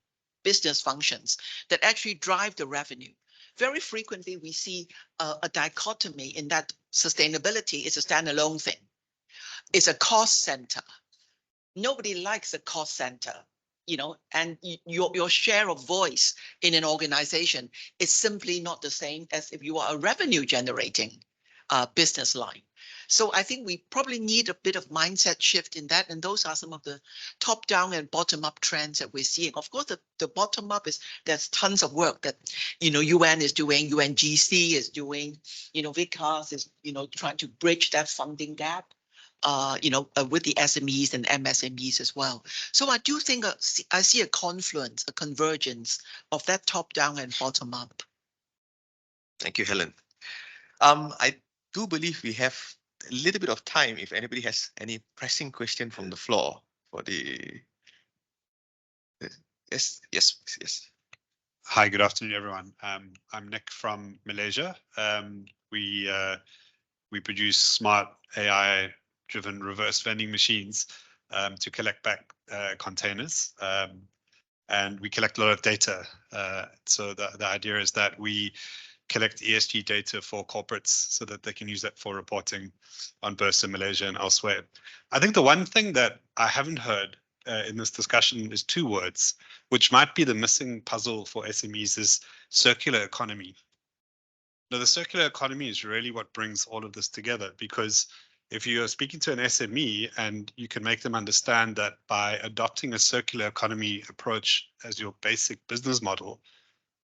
business functions that actually drive the revenue. Very frequently, we see a dichotomy in that sustainability is a standalone thing. It's a cost center. Nobody likes a cost center. You know, and your share of voice in an organization is simply not the same as if you are a revenue generating business line. So I think we probably need a bit of mindset shift in that. And those are some of the top down and bottom up trends that we're seeing. Of course, the bottom up is there's tons of work that, you know, UN is doing, UNGC is doing, you know, VICAS is, you know, trying to bridge that funding gap. You know, with the SMEs and MSMEs as well. So I do think I see a confluence, a convergence of that top down and bottom up.
Thank you, Helen. I do believe we have a little bit of time if anybody has any pressing question from the floor for the. Yes.
Hi, good afternoon, everyone. I'm Nick from Malaysia. We produce smart AI-driven reverse vending machines to collect back containers, and we collect a lot of data. So the idea is that we collect ESG data for corporates so that they can use that for reporting on Bursa Malaysia and elsewhere. I think the one thing that I haven't heard in this discussion is two words, which might be the missing puzzle for SMEs, is circular economy. Now, the circular economy is really what brings all of this together, because if you are speaking to an SME and you can make them understand that by adopting a circular economy approach as your basic business model,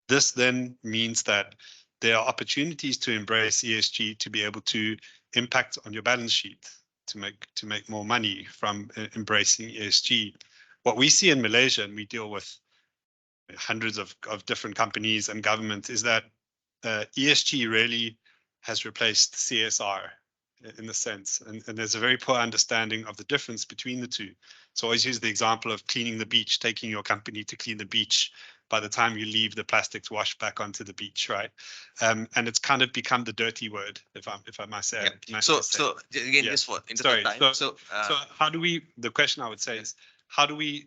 this then means that there are opportunities to embrace ESG to be able to impact on your balance sheet, to make more money from embracing ESG. What we see in Malaysia, and we deal with hundreds of different companies and governments, is that ESG really has replaced CSR in the sense, and there's a very poor understanding of the difference between the two. So I always use the example of cleaning the beach, taking your company to clean the beach. By the time you leave, the plastic's washed back onto the beach, right? And it's kind of become the dirty word, if I might say.
Yeah. So again,
yeah.
just for
Sorry.
time.
So how do we? The question I would say is, how do we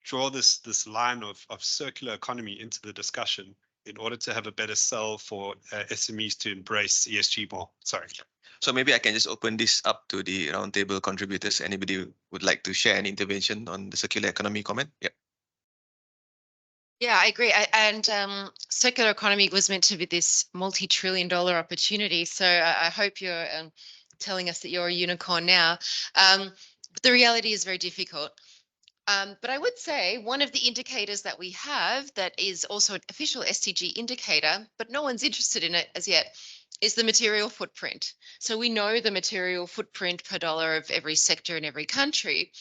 draw this line of circular economy into the discussion in order to have a better sell for SMEs to embrace ESG more? Sorry.
So maybe I can just open this up to the roundtable contributors. Anybody would like to share an intervention on the circular economy comment? Yeah.
Yeah, I agree. And circular economy was meant to be this multi-trillion-dollar opportunity. So I hope you're telling us that you're a unicorn now. But the reality is very difficult. But I would say one of the indicators that we have that is also an official SDG indicator, but no one's interested in it as yet, is the material footprint. So we know the material footprint per dollar of every sector in every country.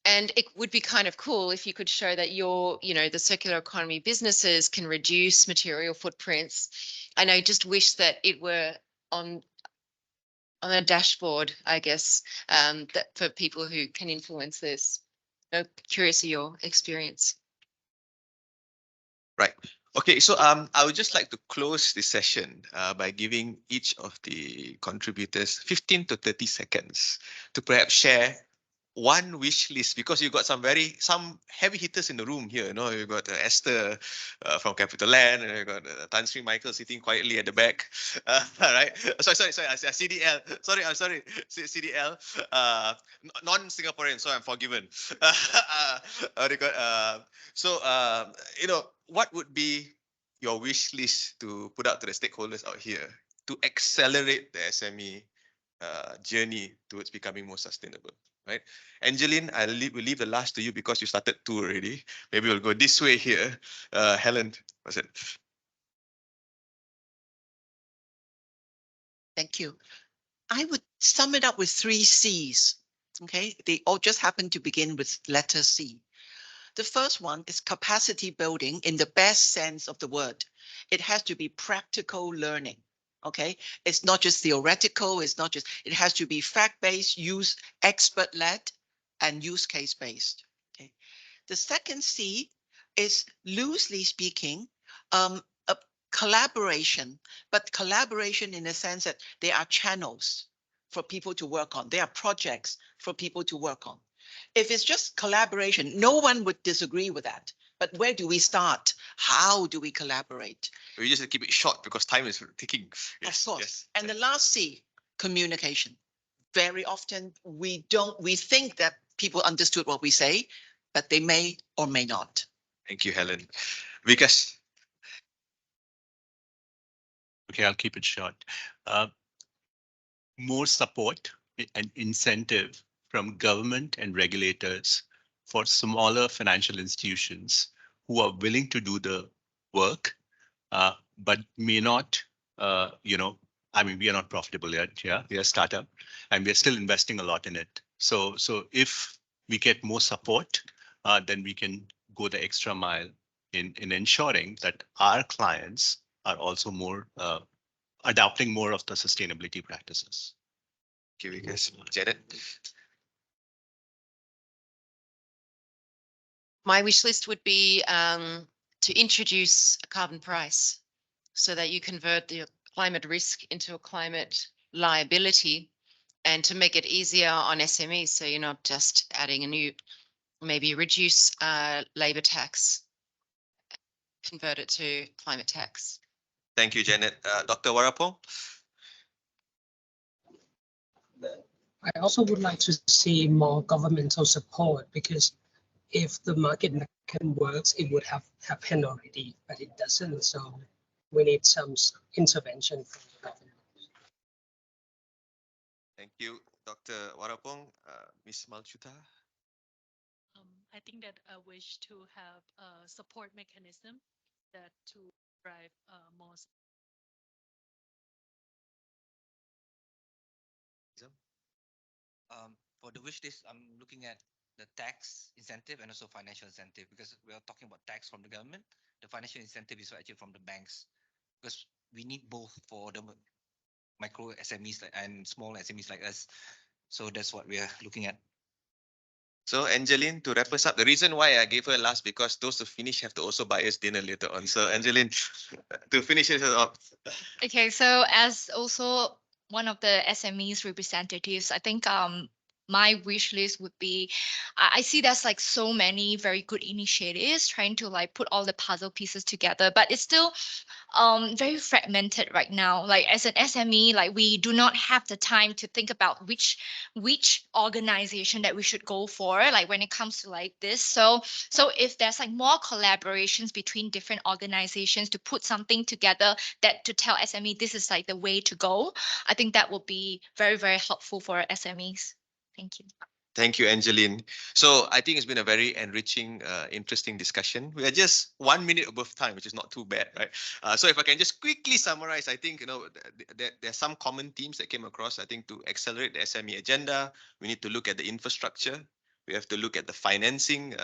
And it would be kind of cool if you could show that the circular economy businesses can reduce material footprints. And I just wish that it were on a dashboard, I guess, that for people who can influence this. I'm curious of your experience.
Right. Okay, so I would just like to close this session by giving each of the contributors 15 to 30 seconds to perhaps share one wish list, because you got some heavy hitters in the room here. You know, you got Esther from Capital Land, and you got Tan Sri Michael sitting quietly at the back. Right? Sorry. CDL. Sorry, I'm sorry. CDL. Non-Singaporean, so I'm forgiven. You know, what would be your wish list to put out to the stakeholders out here to accelerate the SME journey towards becoming more sustainable? Right, Angeline, we'll leave the last to you because you started two already. Maybe we'll go this way here. Helen, what's it?
Thank you. I would sum it up with 3 C's. Okay, they all just happen to begin with letter C. The first one is capacity building in the best sense of the word. It has to be practical learning. Okay, it's not just theoretical. It has to be fact-based, expert-led, and use case-based. Okay. The second C is, loosely speaking, a collaboration, but collaboration in the sense that there are channels for people to work on. There are projects for people to work on. If it's just collaboration, no one would disagree with that. But where do we start? How do we collaborate?
We just keep it short because time is ticking.
Yes, of course. Yes. And the last C, communication. Very often we think that people understood what we say, but they may or may not.
Thank you, Helen. Vikas.
Okay, I'll keep it short. More support and incentive from government and regulators for smaller financial institutions who are willing to do the work, but may not, I mean, we are not profitable yet. Yeah, we are a startup and we are still investing a lot in it. So if we get more support, then we can go the extra mile in ensuring that our clients are also more adopting more of the sustainability practices.
Thank you, Vikas. Janet.
My wish list would be to introduce a carbon price so that you convert the climate risk into a climate liability, and to make it easier on SMEs. So you're not just adding a new, maybe reduce labor tax, convert it to climate tax.
Thank you, Janet. Dr. Warapong.
I also would like to see more governmental support, because if the market mechanism works, it would have happened already, but it doesn't. So we need some intervention from the government.
Thank you, Dr. Warapong. Ms. Malchuta.
I think that I wish to have a support mechanism that to drive more.
For the wish list, I'm looking at the tax incentive and also financial incentive, because we are talking about tax from the government. The financial incentive is actually from the banks, because we need both for the micro SMEs and small SMEs like us. So that's what we are looking at.
So Angeline, to wrap us up, the reason why I gave her last, because those who finish have to also buy us dinner later on. So Angeline, to finish it up.
Okay, so as also one of the SMEs representatives, I think my wish list would be, I see there's like so many very good initiatives trying to like put all the puzzle pieces together, but it's still very fragmented right now. Like as an SME, like we do not have the time to think about which organization that we should go for, like when it comes to like this. So if there's like more collaborations between different organizations to put something together that to tell SME this is like the way to go, I think that will be very, very helpful for SMEs. Thank you.
Thank you, Angeline. So I think it's been a very enriching, interesting discussion. We are just 1 minute above time, which is not too bad, right? So if I can just quickly summarize, I think, there are some common themes that came across. I think to accelerate the SME agenda, we need to look at the infrastructure. We have to look at the financing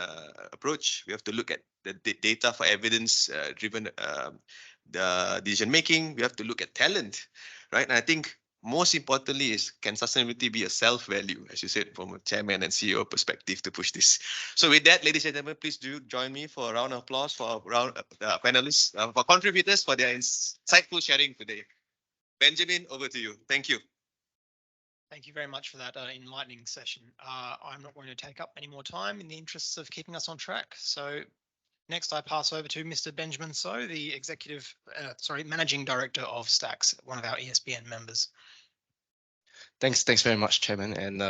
approach. We have to look at the data for evidence driven the decision making. We have to look at talent, right? And I think most importantly is, can sustainability be a self-value, as you said, from a chairman and CEO perspective to push this. So with that, ladies and gentlemen, please do join me for a round of applause for our panelists, for contributors for their insightful sharing today. Benjamin, over to you. Thank you.
Thank you very much for that enlightening session. I'm not going to take up any more time in the interests of keeping us on track. So next I pass over to Mr. Benjamin So, the Managing Director of Stacks, one of our ESBN members.
Thanks very much, Chairman, and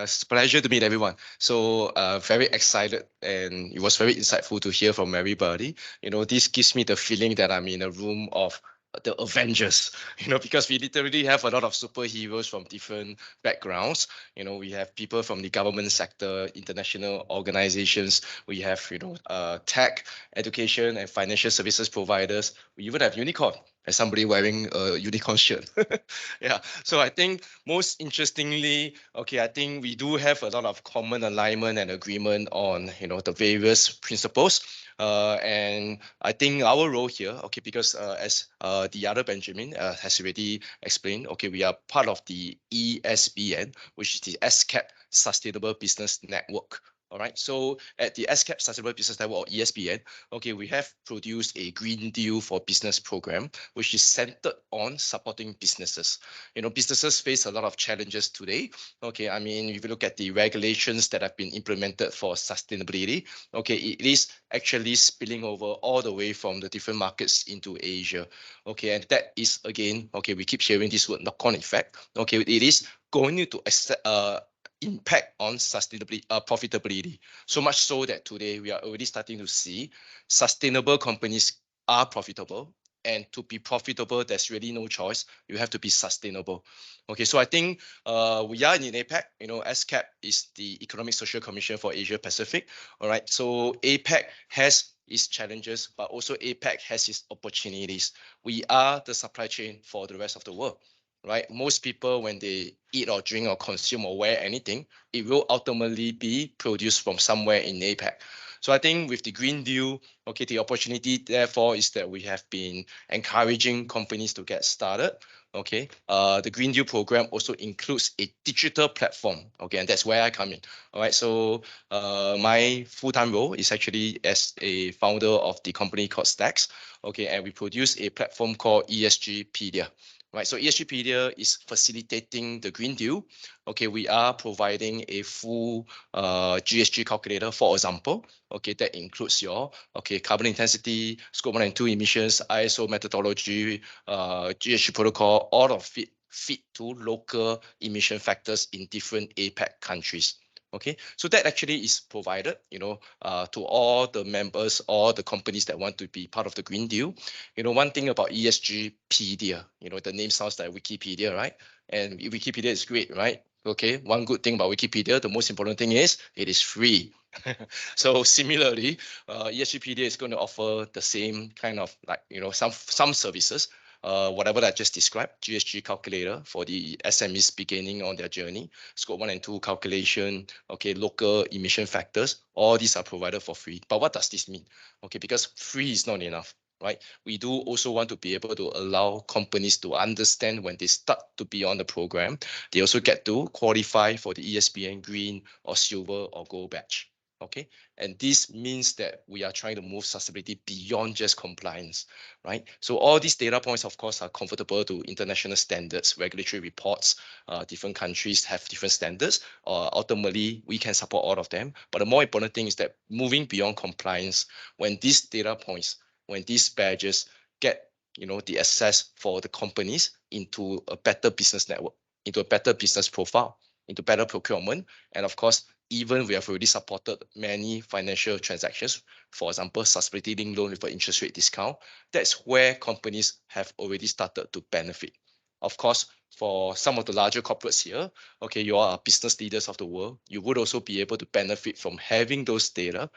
it's a pleasure to meet everyone. So very excited, and it was very insightful to hear from everybody. This gives me the feeling that I'm in a room of the Avengers, because we literally have a lot of superheroes from different backgrounds. We have people from the government sector, international organizations. We have, tech, education, and financial services providers. We even have unicorn, and somebody wearing a unicorn shirt. Yeah. So I think most interestingly, I think we do have a lot of common alignment and agreement on, the various principles. And I think our role here, because as the other Benjamin has already explained, we are part of the ESBN, which is the ESCAP Sustainable Business Network. All right. So at the ESCAP Sustainable Business Network, or ESBN, we have produced a Green Deal for Business program, which is centered on supporting businesses. Businesses face a lot of challenges today. I mean, if you look at the regulations that have been implemented for sustainability, it is actually spilling over all the way from the different markets into Asia. And that is, again, we keep sharing this word knock-on effect. It is going to impact on sustainability, profitability. So much so that today we are already starting to see sustainable companies are profitable. And to be profitable, there's really no choice. You have to be sustainable. So I think we are in APAC. ESCAP is the Economic Social Commission for Asia Pacific. All right. So APAC has its challenges, but also APAC has its opportunities. We are the supply chain for the rest of the world. Right? Most people, when they eat or drink or consume or wear anything, it will ultimately be produced from somewhere in APAC. So I think with the Green Deal, the opportunity therefore is that we have been encouraging companies to get started. The Green Deal program also includes a digital platform. And that's where I come in. All right. So my full-time role is actually as a founder of the company called Stacks. And we produce a platform called ESGpedia. Right, so ESGpedia is facilitating the Green Deal. We are providing a full GHG calculator, for example. That includes your carbon intensity, scope 1 and 2 emissions, ISO methodology, GHG protocol, all of it fit to local emission factors in different APAC countries. So that actually is provided, to all the members, all the companies that want to be part of the Green Deal. One thing about ESGpedia, the name sounds like Wikipedia, right? And Wikipedia is great, right? One good thing about Wikipedia, the most important thing is it is free. So similarly, ESGpedia is going to offer the same kind of some services. Whatever I just described, GHG calculator for the SMEs beginning on their journey, scope 1 and 2 calculation, local emission factors, all these are provided for free. But what does this mean? Because free is not enough, right? We do also want to be able to allow companies to understand when they start to be on the program, they also get to qualify for the ESBN Green or Silver or Gold badge. And this means that we are trying to move sustainability beyond just compliance, right? So all these data points, of course, are convertible to international standards, regulatory reports. Different countries have different standards. Ultimately, we can support all of them. But the more important thing is that moving beyond compliance, when these data points, when these badges get, the access for the companies into a better business network, into a better business profile, into better procurement, and of course, even we have already supported many financial transactions, for example, sustainability loan with an interest rate discount. That's where companies have already started to benefit. Of course, for some of the larger corporates here, you are business leaders of the world. You would also be able to benefit from having those data,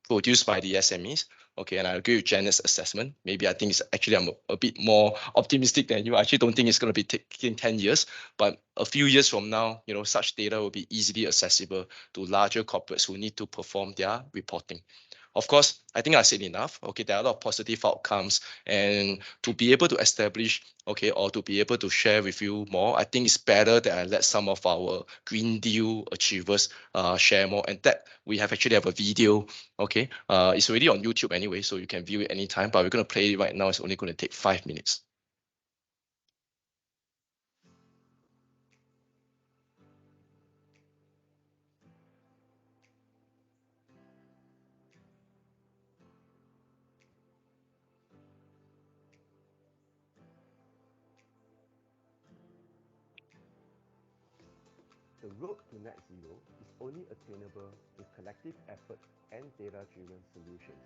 produced by the SMEs. And I agree with Janet's assessment. Maybe I think it's actually I'm a bit more optimistic than you. I actually don't think it's going to be taking 10 years, but a few years from now, such data will be easily accessible to larger corporates who need to perform their reporting. Of course, I think I said enough. Okay, there are a lot of positive outcomes, and to be able to establish, okay, or to be able to share with you more, I think it's better that I let some of our Green Deal achievers share more. And that we actually have a video. Okay, it's already on YouTube anyway, so you can view it anytime. But we're going to play it right now. It's only going to take 5 minutes.
The road to net zero is only attainable with collective effort and data-driven solutions.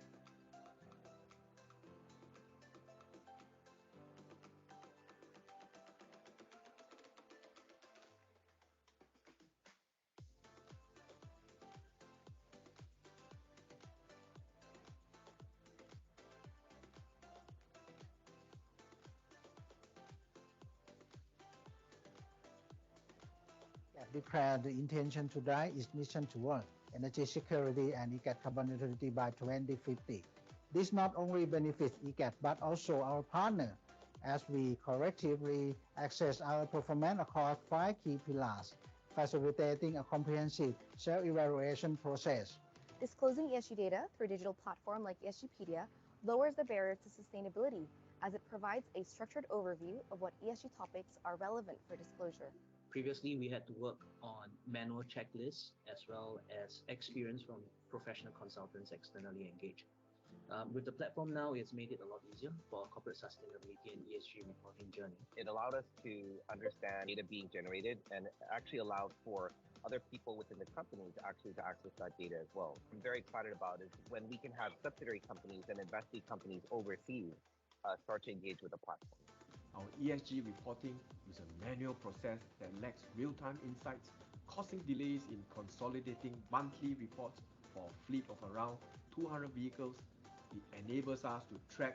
Declared the intention to drive its mission toward energy security and ESCAP carbon neutrality by 2050. This not only benefits ESCAP but also our partner as we collectively access our performance across 5 key pillars, facilitating a comprehensive self-evaluation process.
Disclosing ESG data through a digital platform like ESGpedia lowers the barrier to sustainability as it provides a structured overview of what ESG topics are relevant for disclosure.
Previously, we had to work on manual checklists as well as experience from professional consultants externally engaged. With the platform now, it's made it a lot easier for our corporate sustainability and ESG reporting journey.
It allowed us to understand data being generated and actually allowed for other people within the company to access that data as well. I'm very excited about is when we can have subsidiary companies and investee companies overseas start to engage with the platform.
Our ESG reporting is a manual process that lacks real-time insights, causing delays in consolidating monthly reports for a fleet of around 200 vehicles. It enables us to track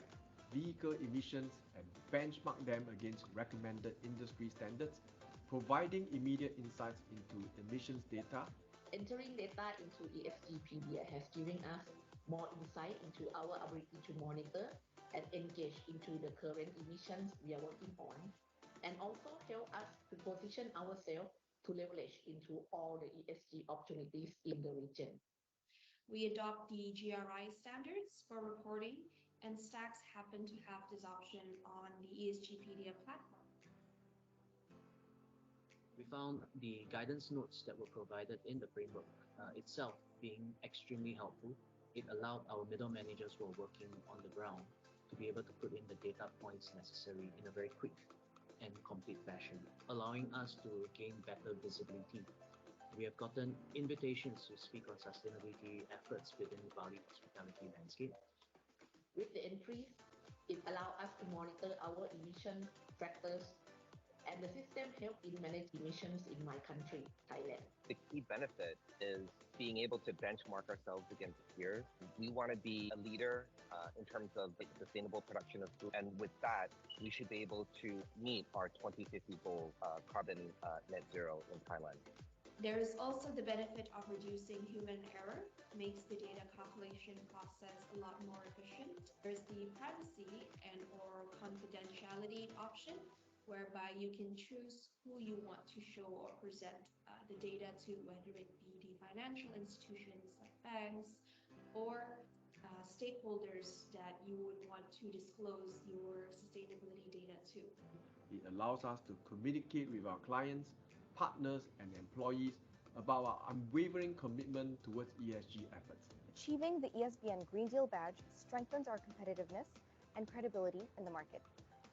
vehicle emissions and benchmark them against recommended industry standards, providing immediate insights into emissions data.
Entering data into ESGpedia has given us more insight into our ability to monitor and engage into the current emissions we are working on, and also help us to position ourselves to leverage into all the ESG opportunities in the region.
We adopt the GRI standards for reporting, and stacks happen to have this option on the ESGpedia platform.
We found the guidance notes that were provided in the framework itself being extremely helpful. It allowed our middle managers who are working on the ground to be able to put in the data points necessary in a very quick and complete fashion, allowing us to gain better visibility. We have gotten invitations to speak on sustainability efforts within the Bali hospitality landscape.
With the entries, it allows us to monitor our emission factors, and the system helps in manage emissions in my country, Thailand.
The key benefit is being able to benchmark ourselves against peers. We want to be a leader in terms of the sustainable production of food. And with that, we should be able to meet our 2050 goal, carbon net zero in Thailand.
There is also the benefit of reducing human error, makes the data calculation process a lot more efficient. There's the privacy and or confidentiality option, whereby you can choose who you want to show or present the data to, whether it be the financial institutions like banks or stakeholders that you would want to disclose your sustainability data to.
It allows us to communicate with our clients, partners, and employees about our unwavering commitment towards ESG efforts.
Achieving the ESBN Green Deal badge strengthens our competitiveness and credibility in the market.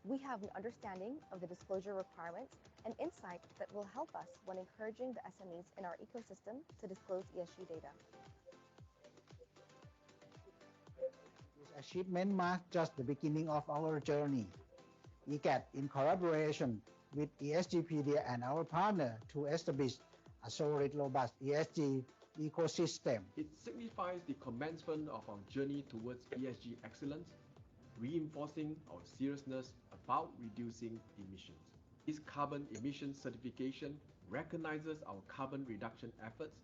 We have an understanding of the disclosure requirements and insight that will help us when encouraging the SMEs in our ecosystem to disclose ESG data.
This achievement marks just the beginning of our journey. ESCAP, in collaboration with ESGpedia and our partner, to establish a solid, robust ESG ecosystem.
It signifies the commencement of our journey towards ESG excellence, reinforcing our seriousness about reducing emissions. This carbon emission certification recognizes our carbon reduction efforts,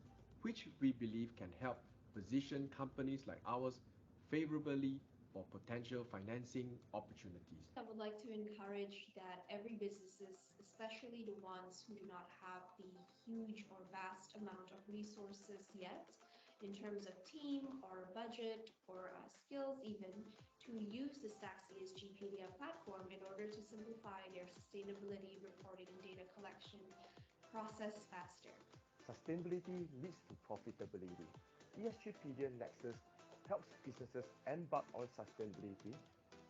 which we believe can help position companies like ours favorably for potential financing opportunities.
I would like to encourage that every businesses, especially the ones who do not have the huge or vast amount of resources yet, in terms of team or budget or skills even, to use the Stacks ESGpedia platform in order to simplify their sustainability reporting and data collection process faster.
Sustainability leads to profitability. ESGpedia Nexus helps businesses embark on sustainability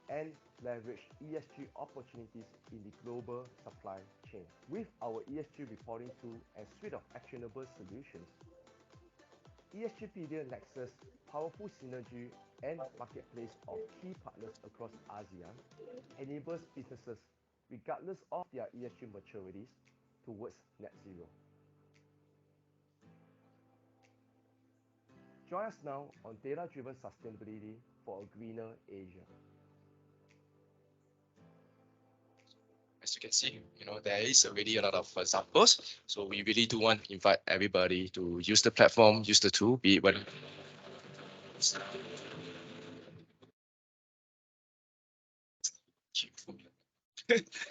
and leverage ESG opportunities in the global supply chain. With our ESG reporting tool and suite of actionable solutions, ESGpedia Nexus powerful synergy and marketplace of key partners across ASEAN enables businesses, regardless of their ESG maturities, towards net zero. Join us now on data-driven sustainability for a greener Asia.
As you can see, there is already a lot of examples. So we really do want to invite everybody to use the platform, use the tool, be it whether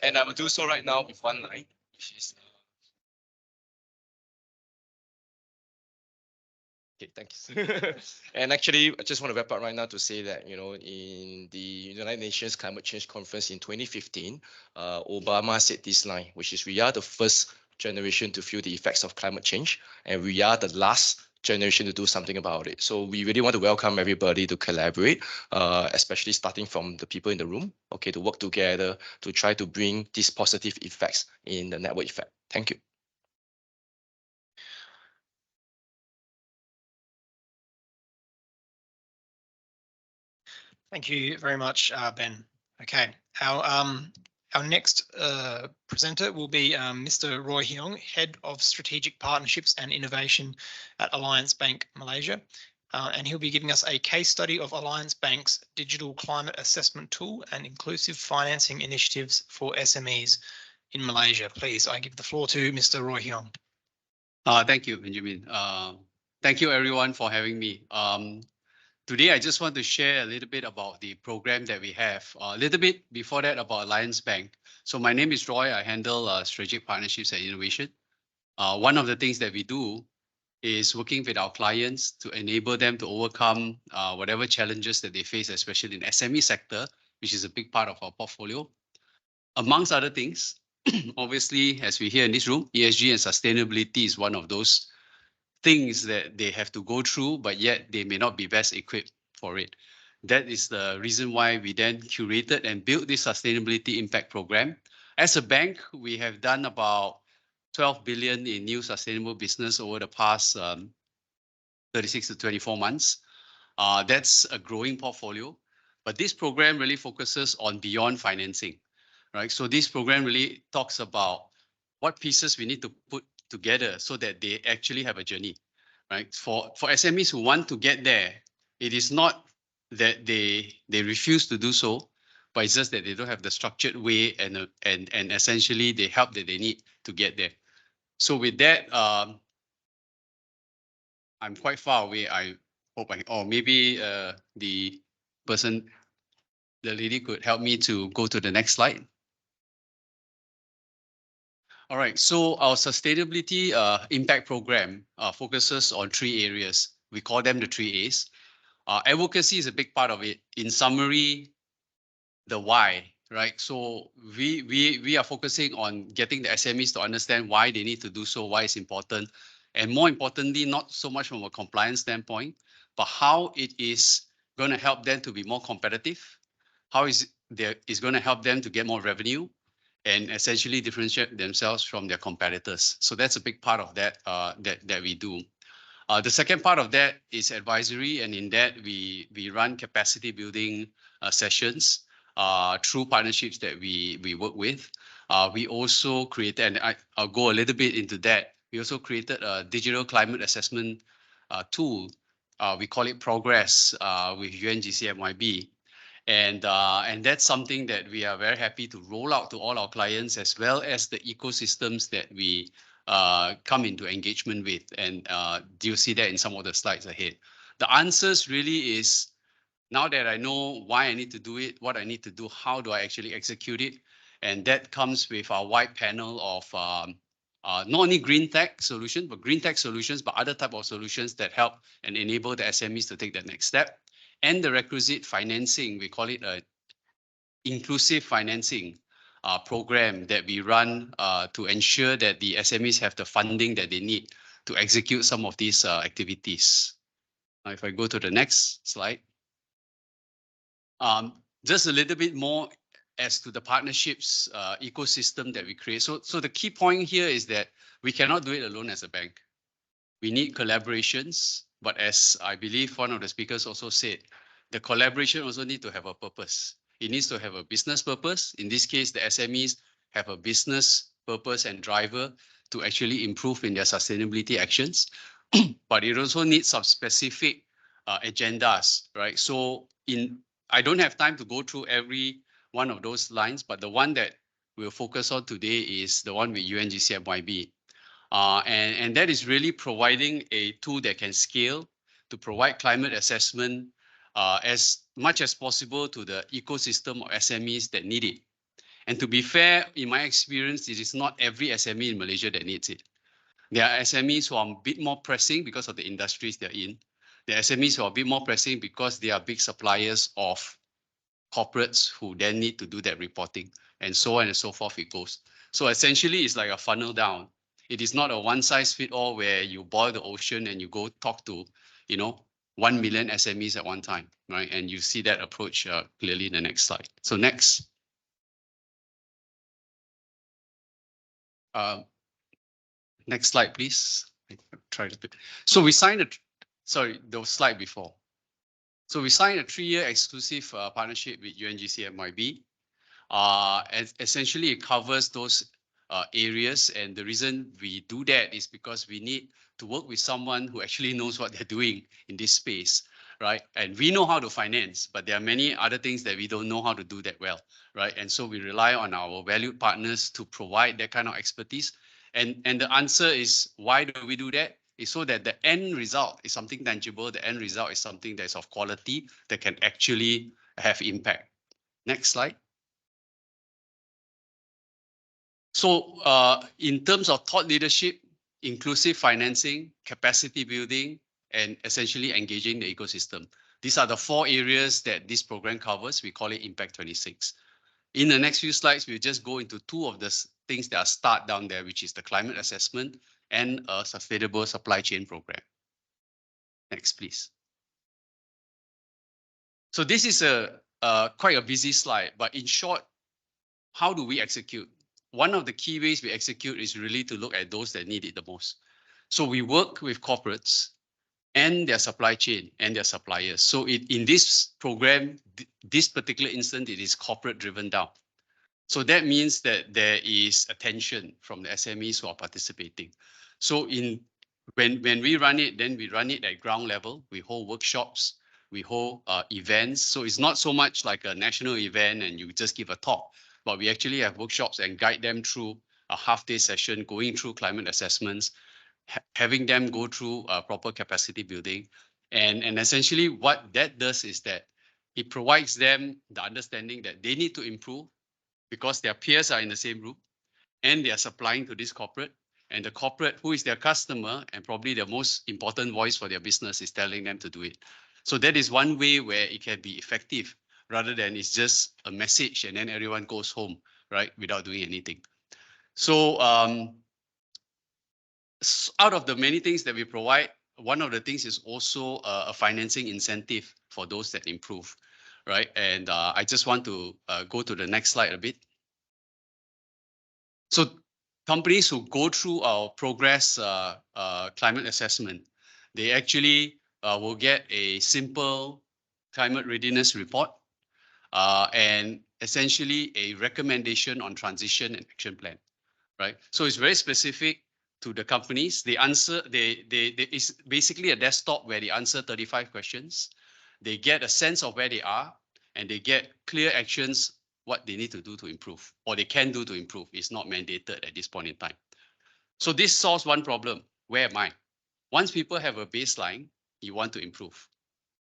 and I will do so right now with one line, which is okay, thanks. And actually, I just want to wrap up right now to say that, in the United Nations Climate Change Conference in 2015, Obama said this line, which is, we are the first generation to feel the effects of climate change, and we are the last generation to do something about it. So we really want to welcome everybody to collaborate, especially starting from the people in the room, okay, to work together to try to bring these positive effects in the network effect. Thank you.
Thank you very much, Ben. Okay, our next presenter will be Mr. Roy Hyong, Head of Strategic Partnerships and Innovation at Alliance Bank Malaysia. And he'll be giving us a case study of Alliance Bank's digital climate assessment tool and inclusive financing initiatives for SMEs in Malaysia. Please, I give the floor to Mr. Roy Hyong.
Thank you, Benjamin. Thank you, everyone, for having me. Today, I just want to share a little bit about the program that we have. A little bit before that about Alliance Bank. So my name is Roy. I handle strategic partnerships and innovation. One of the things that we do is working with our clients to enable them to overcome whatever challenges that they face, especially in SME sector, which is a big part of our portfolio. Amongst other things, obviously, as we hear in this room, ESG and sustainability is one of those things that they have to go through, but yet they may not be best equipped for it. That is the reason why we then curated and built this sustainability impact program. As a bank, we have done about 12 billion in new sustainable business over the past 36 to 24 months. That's a growing portfolio, but this program really focuses on beyond financing, right? So this program really talks about what pieces we need to put together so that they actually have a journey, right? For SMEs who want to get there, it is not that they refuse to do so, but it's just that they don't have the structured way and essentially the help that they need to get there. So with that, I'm quite far away. I hope maybe the lady could help me to go to the next slide. All right, so our sustainability impact program focuses on 3 areas. We call them the 3 A's. Advocacy is a big part of it. In summary, the why, right? So we are focusing on getting the SMEs to understand why they need to do so, why it's important, and more importantly, not so much from a compliance standpoint, but how it is going to help them to be more competitive, how is going to help them to get more revenue, and essentially differentiate themselves from their competitors. So that's a big part of that that we do. The second part of that is advisory, and in that we run capacity building sessions through partnerships that we work with. We also created, and I'll go a little bit into that. We also created a digital climate assessment tool. We call it Progress with UNGC MYB. And that's something that we are very happy to roll out to all our clients, as well as the ecosystems that we come into engagement with. And you'll see that in some of the slides ahead. The answers really is, now that I know why I need to do it, what I need to do, how do I actually execute it? And that comes with our wide panel of not only green tech solutions, but other type of solutions that help and enable the SMEs to take the next step. And the requisite financing, we call it a inclusive financing program that we run to ensure that the SMEs have the funding that they need to execute some of these activities. Now, if I go to the next slide. Just a little bit more as to the partnerships ecosystem that we create. So the key point here is that we cannot do it alone as a bank. We need collaborations, but as I believe one of the speakers also said, the collaboration also need to have a purpose. It needs to have a business purpose. In this case, the SMEs have a business purpose and driver to actually improve in their sustainability actions, but it also needs some specific agendas, right? So I don't have time to go through every one of those lines, but the one that we'll focus on today is the one with UNGC and YB. And that is really providing a tool that can scale to provide climate assessment as much as possible to the ecosystem of SMEs that need it. And to be fair, in my experience, it is not every SME in Malaysia that needs it. There are SMEs who are a bit more pressing because of the industries they're in. There are SMEs who are a bit more pressing because they are big suppliers of corporates who then need to do that reporting, and so on and so forth it goes. So essentially, it's like a funnel down. It is not a one size fit all where you boil the ocean and you go talk to, 1 million SMEs at one time, right? And you see that approach clearly in the next slide. So next. Next slide, please. Try to. So we signed the slide before. So we signed a 3-year exclusive partnership with UNGC and MYB. Essentially, it covers those areas. And the reason we do that is because we need to work with someone who actually knows what they're doing in this space, right? And we know how to finance, but there are many other things that we don't know how to do that well, right? And so we rely on our valued partners to provide that kind of expertise. And the answer is, why do we do that? Is so that the end result is something tangible. The end result is something that's of quality that can actually have impact. Next slide. So in terms of thought leadership, inclusive financing, capacity building, and essentially engaging the ecosystem. These are the 4 areas that this program covers. We call it Impact 26. In the next few slides, we'll just go into 2 of the things that are start down there, which is the climate assessment and a sustainable supply chain program. Next, please. So this is quite a busy slide, but in short, how do we execute? One of the key ways we execute is really to look at those that need it the most. So we work with corporates and their supply chain and their suppliers. So in this program, this particular instance, it is corporate driven down. So that means that there is attention from the SMEs who are participating. So when we run it, then we run it at ground level. We hold workshops, we hold events. So it's not so much like a national event and you just give a talk, but we actually have workshops and guide them through a half-day session, going through climate assessments, having them go through proper capacity building. And essentially what that does is that it provides them the understanding that they need to improve because their peers are in the same room and they are supplying to this corporate, and the corporate who is their customer and probably the most important voice for their business is telling them to do it. So that is one way where it can be effective rather than it's just a message and then everyone goes home, right, without doing anything. So out of the many things that we provide, one of the things is also a financing incentive for those that improve, right? And I just want to go to the next slide a bit. So companies who go through our progress climate assessment, they actually will get a simple climate readiness report and essentially a recommendation on transition and action plan, right? So it's very specific to the companies. They answer, it's basically a desktop where they answer 35 questions. They get a sense of where they are and they get clear actions, what they need to do to improve or they can do to improve. It's not mandated at this point in time. So this solves one problem. Where am I? Once people have a baseline, you want to improve.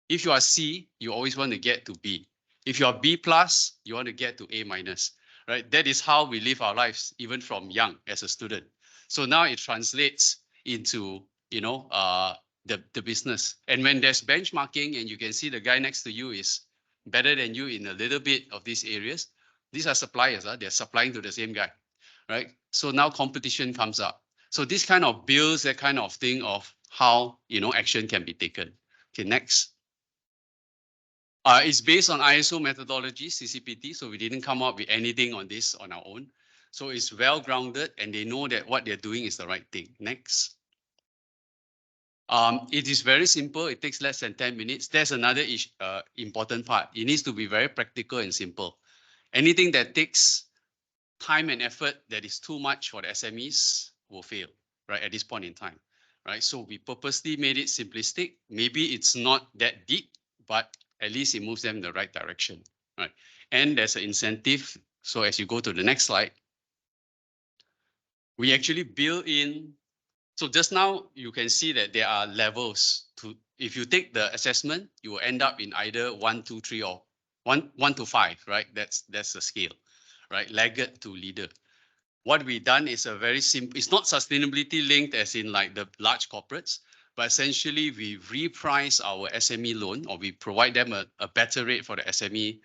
If you are C, you always want to get to B. If you are B plus, you want to get to A minus, right? That is how we live our lives, even from young as a student. So now it translates into, the business. And when there's benchmarking and you can see the guy next to you is better than you in a little bit of these areas, these are suppliers, they're supplying to the same guy, right? So now competition comes up. So this kind of builds that kind of thing of how, action can be taken. Okay, next. It's based on ISO methodology, CCPT, so we didn't come up with anything on this on our own. So it's well grounded and they know that what they're doing is the right thing. Next. It is very simple. It takes less than 10 minutes. There's another important part. It needs to be very practical and simple. Anything that takes time and effort that is too much for the SMEs will fail, right, at this point in time, right? So we purposely made it simplistic. Maybe it's not that deep, but at least it moves them in the right direction, right? And there's an incentive. So as you go to the next slide, we actually build in. So just now you can see that there are levels to, if you take the assessment, you will end up in either 1, 2, 3 or 1 to 5, right? That's the scale, right? Laggard to leader. What we've done is a very simple, it's not sustainability linked as in like the large corporates, but essentially we reprice our SME loan, or we provide them a better rate for the SME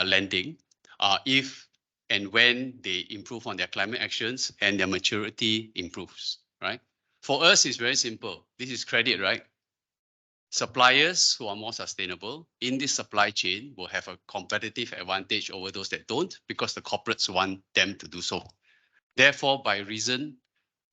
lending if and when they improve on their climate actions and their maturity improves, right? For us, it's very simple. This is credit, right? Suppliers who are more sustainable in this supply chain will have a competitive advantage over those that don't, because the corporates want them to do so. Therefore, by reason,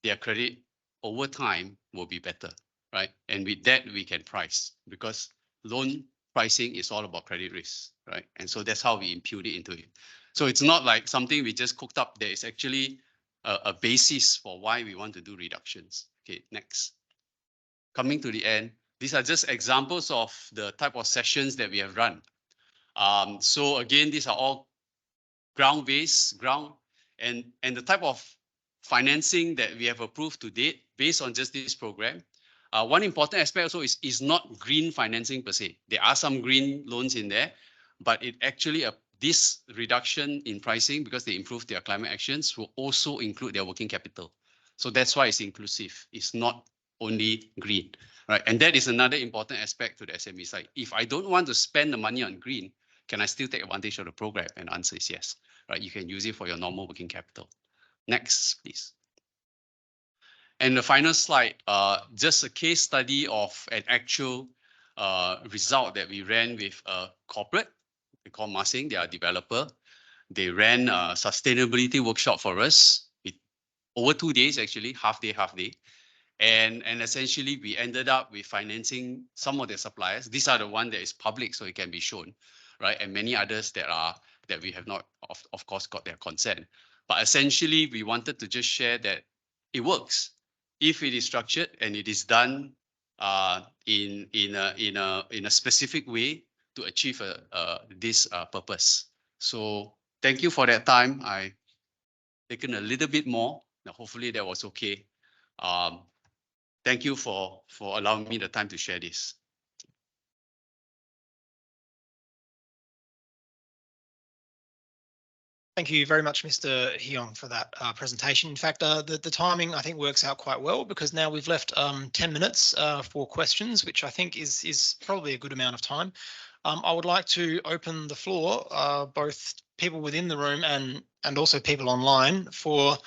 their credit over time will be better, right? And with that, we can price, because loan pricing is all about credit risk, right? And so that's how we impute it into it. So it's not like something we just cooked up. There is actually a basis for why we want to do reductions. Okay, next. Coming to the end, these are just examples of the type of sessions that we have run. So again, these are all ground-based, and the type of financing that we have approved to date based on just this program. One important aspect also is not green financing per se. There are some green loans in there, but it actually, this reduction in pricing, because they improve their climate actions, will also include their working capital. So that's why it's inclusive. It's not only green, right? And that is another important aspect to the SME side. If I don't want to spend the money on green, can I still take advantage of the program? And the answer is yes, right? You can use it for your normal working capital. Next, please. And the final slide, just a case study of an actual result that we ran with a corporate. We call Masing, they are a developer. They ran a sustainability workshop for us over 2 days, actually, half day. And essentially, we ended up with financing some of their suppliers. These are the one that is public, so it can be shown, right? And many others that we have not, of course, got their consent. But essentially, we wanted to just share that it works if it is structured and it is done in a specific way to achieve this purpose. So thank you for that time. I taken a little bit more. Now, hopefully that was okay. Thank you for allowing me the time to share this.
Thank you very much, Mr. Heong, for that presentation. In fact, the timing, I think, works out quite well, because now we've left 10 minutes for questions, which I think is probably a good amount of time. I would like to open the floor, both people within the room and also people online, for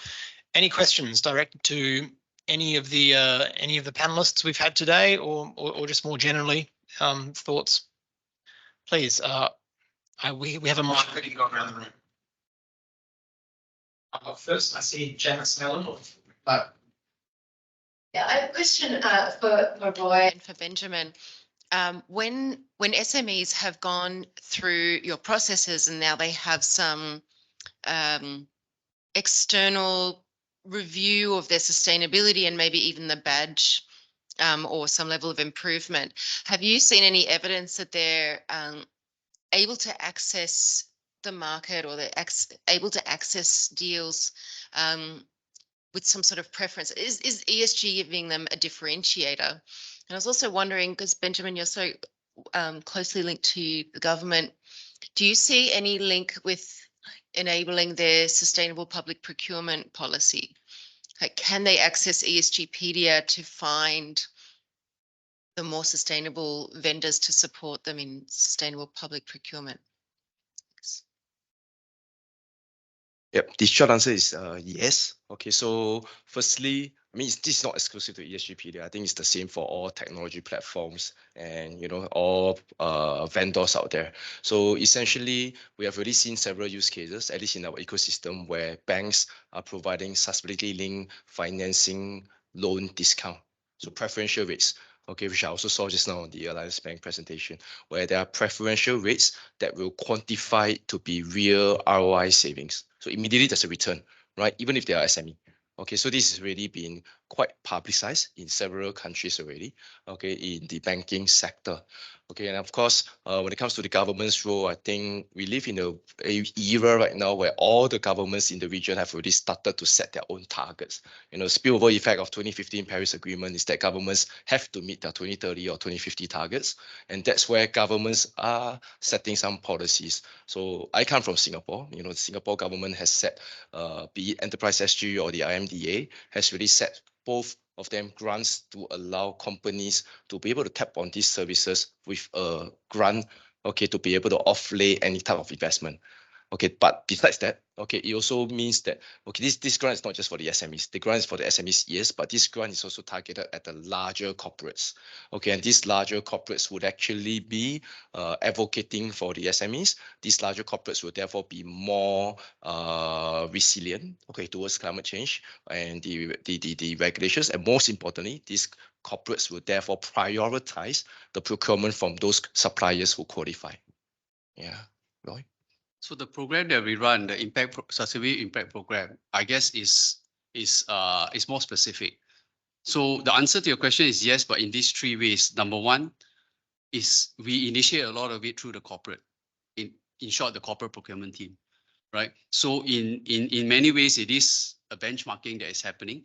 any questions directed to any of the panelists we've had today, or just more generally, thoughts. Please, we have a mic ready to go around the room. First, I see Janice Mellon.
Yeah, I have a question for Roy and for Benjamin. When SMEs have gone through your processes and now they have some external review of their sustainability and maybe even the badge or some level of improvement, have you seen any evidence that they're able to access the market, or they're able to access deals with some sort of preference? Is ESG giving them a differentiator? And I was also wondering, because Benjamin, you're so closely linked to the government, do you see any link with enabling their sustainable public procurement policy? Like, can they access ESGpedia to find the more sustainable vendors to support them in sustainable public procurement?
Yep, the short answer is yes. Okay, so firstly, I mean, this is not exclusive to ESGpedia. I think it's the same for all technology platforms and, you know, all vendors out there. So essentially, we have already seen several use cases, at least in our ecosystem, where banks are providing sustainability-linked financing loan discount, so preferential rates. Okay, which I also saw just now on the Alliance Bank presentation, where there are preferential rates that will quantify to be real ROI savings. So immediately there's a return, right? Even if they are SME. Okay, so this has already been quite publicized in several countries already, okay, in the banking sector. Okay, and of course, when it comes to the government's role, I think we live in a era right now where all the governments in the region have already started to set their own targets. You know, spillover effect of 2015 Paris Agreement is that governments have to meet their 2030 or 2050 targets, and that's where governments are setting some policies. So I come from Singapore. You know, the Singapore government has set, be it Enterprise SG or the IMDA, has really set both of them grants to allow companies to be able to tap on these services with a grant, okay, to be able to offlay any type of investment. Okay, but besides that, okay, it also means that, okay, this grant is not just for the SMEs. The grant is for the SMEs, yes, but this grant is also targeted at the larger corporates. Okay, and these larger corporates would actually be advocating for the SMEs. These larger corporates will therefore be more resilient, okay, towards climate change and the regulations. And most importantly, these corporates will therefore prioritize the procurement from those suppliers who qualify. Yeah, Roy?
So the program that we run, the Sustainability Impact Program, I guess is more specific. So the answer to your question is yes, but in these three ways. Number one is we initiate a lot of it through the corporate, in short, the corporate procurement team, right? So in many ways, it is a benchmarking that is happening.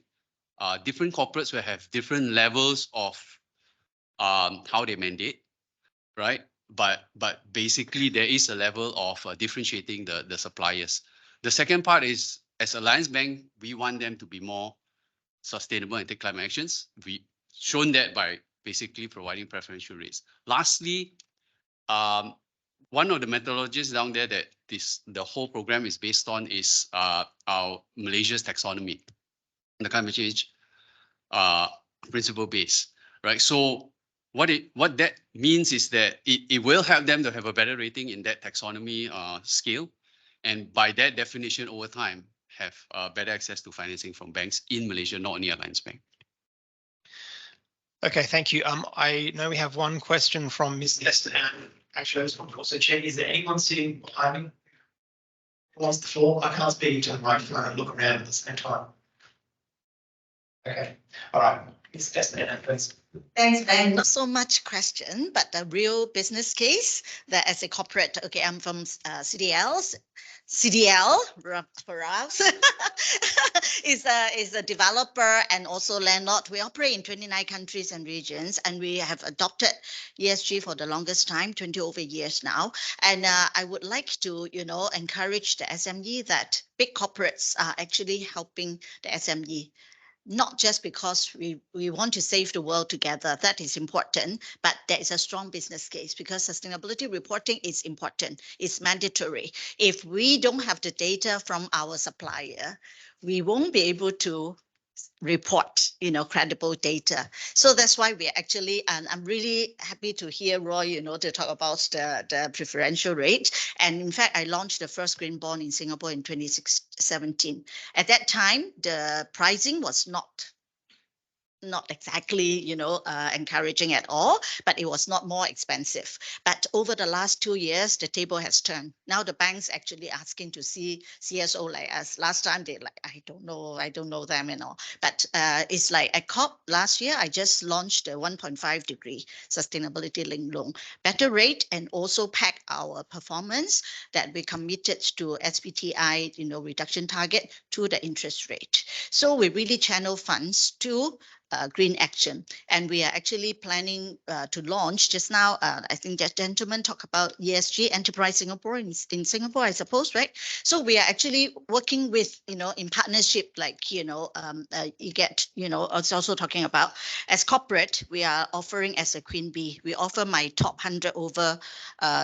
Different corporates will have different levels of how they mandate, right? But basically there is a level of differentiating the suppliers. The second part is, as Alliance Bank, we want them to be more sustainable and take climate actions. We shown that by basically providing preferential rates. Lastly, one of the methodologies down there that the whole program is based on is our Malaysia's taxonomy, the climate change principle base, right? So what that means is that it will help them to have a better rating in that taxonomy scale, and by that definition, over time, have better access to financing from banks in Malaysia, not only Alliance Bank.
Okay, thank you. I know we have one question from Ms. Esther. Actually, I was going to also check, is there anyone sitting behind me who wants the floor? I can't speak into the microphone and look around at the same time. Okay, all right. Ms. Esther, please.
Thanks, Ben. Not so much question, but a real business case that as a corporate, okay, I'm from CDL for us is a developer and also landlord. We operate in 29 countries and regions, and we have adopted ESG for the longest time, 20 over years now. And I would like to, encourage the SME that big corporates are actually helping the SME. Not just because we want to save the world together, that is important, but there is a strong business case because sustainability reporting is important, it's mandatory. If we don't have the data from our supplier, we won't be able to report, credible data. So that's why we actually, and I'm really happy to hear Roy, to talk about the preferential rate. And in fact, I launched the first green bond in Singapore in 2017. At that time, the pricing was not exactly, encouraging at all, but it was not more expensive. But over the last 2 years, the table has turned. Now the banks actually asking to see CSO like us. Last time they like, I don't know them and all. But it's like at COP last year, I just launched a 1.5 degree sustainability linked loan, better rate, and also pack our performance that we committed to SBTI, reduction target to the interest rate. So we really channel funds to green action. And we are actually planning to launch just now. I think that gentleman talked about ESG Enterprise Singapore in Singapore, I suppose, right? So we are actually working with, in partnership, like, EGAT, it's also talking about as corporate, we are offering as a Queen Bee, we offer my top 100 over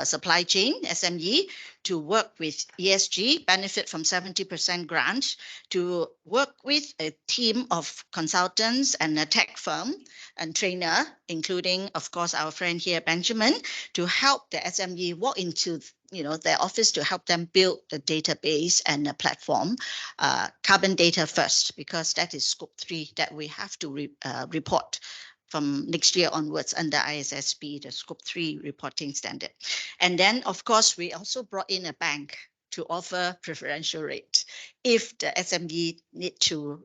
supply chain SME to work with ESG, benefit from 70% grant, to work with a team of consultants and a tech firm and trainer, including, of course, our friend here, Benjamin, to help the SME walk into their office to help them build the database and a platform, carbon data first, because that is scope 3 that we have to report from next year onwards under ISSB, the scope 3 reporting standard. And then, of course, we also brought in a bank to offer preferential rate if the SME need to,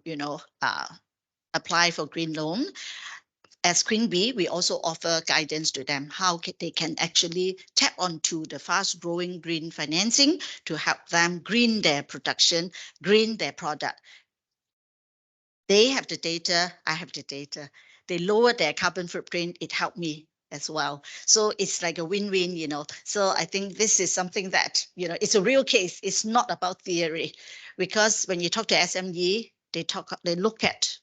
apply for green loan. As Queen Bee, we also offer guidance to them how they can actually tap onto the fast growing green financing to help them green their production, green their product. They have the data, I have the data. They lower their carbon footprint, it helped me as well. So it's like a win-win, So I think this is something that, it's a real case. It's not about theory, because when you talk to SME, they look at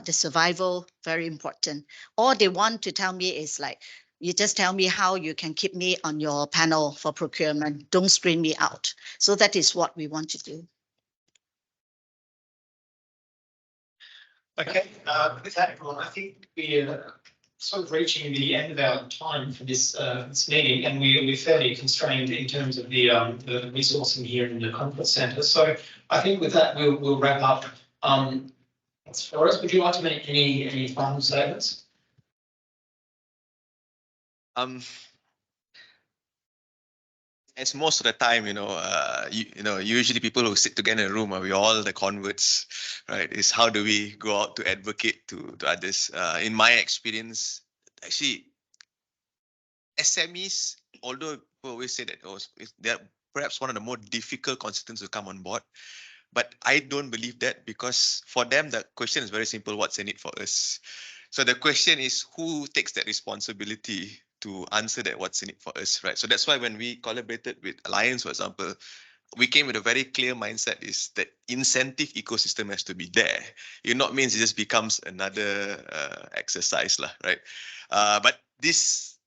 the survival, very important. All they want to tell me is like, you just tell me how you can keep me on your panel for procurement. Don't screen me out. So that is what we want to do.
Okay, with that, everyone, I think we're sort of reaching the end of our time for this meeting, and we're fairly constrained in terms of the resourcing here in the conference centre. So I think with that, we'll wrap up. Forrest, would you like to make any final statements?
As most of the time, usually people who sit together in a room, we all the converts, right? Is how do we go out to advocate to others? In my experience, actually, SMEs, although people always say that they're perhaps one of the more difficult constituents to come on board, but I don't believe that, because for them, the question is very simple: what's in it for us? So the question is, who takes that responsibility to answer that what's in it for us, right? So that's why when we collaborated with Alliance, for example, we came with a very clear mindset is that incentive ecosystem has to be there. It not means it just becomes another exercise, right? But this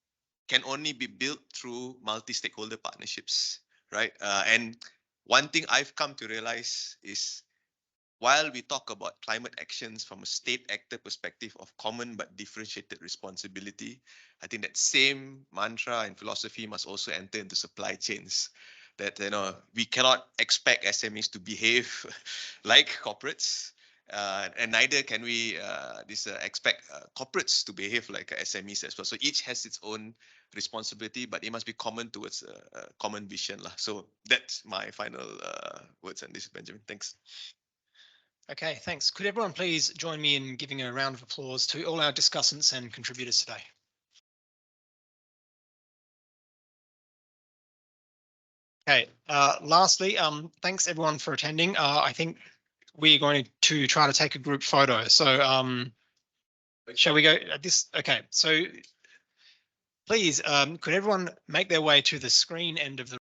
can only be built through multi-stakeholder partnerships, right? And one thing I've come to realize is, while we talk about climate actions from a state actor perspective of common but differentiated responsibility, I think that same mantra and philosophy must also enter into supply chains. That we cannot expect SMEs to behave like corporates, and neither can we expect corporates to behave like SMEs as well. So each has its own responsibility, but it must be common towards a common vision. So that's my final words on this, Benjamin. Thanks.
Okay, thanks. Could everyone please join me in giving a round of applause to all our discussants and contributors today? Okay, lastly, thanks everyone for attending. I think we're going to try to take a group photo. So shall we go at this? Okay, so please, could everyone make their way to the screen end of the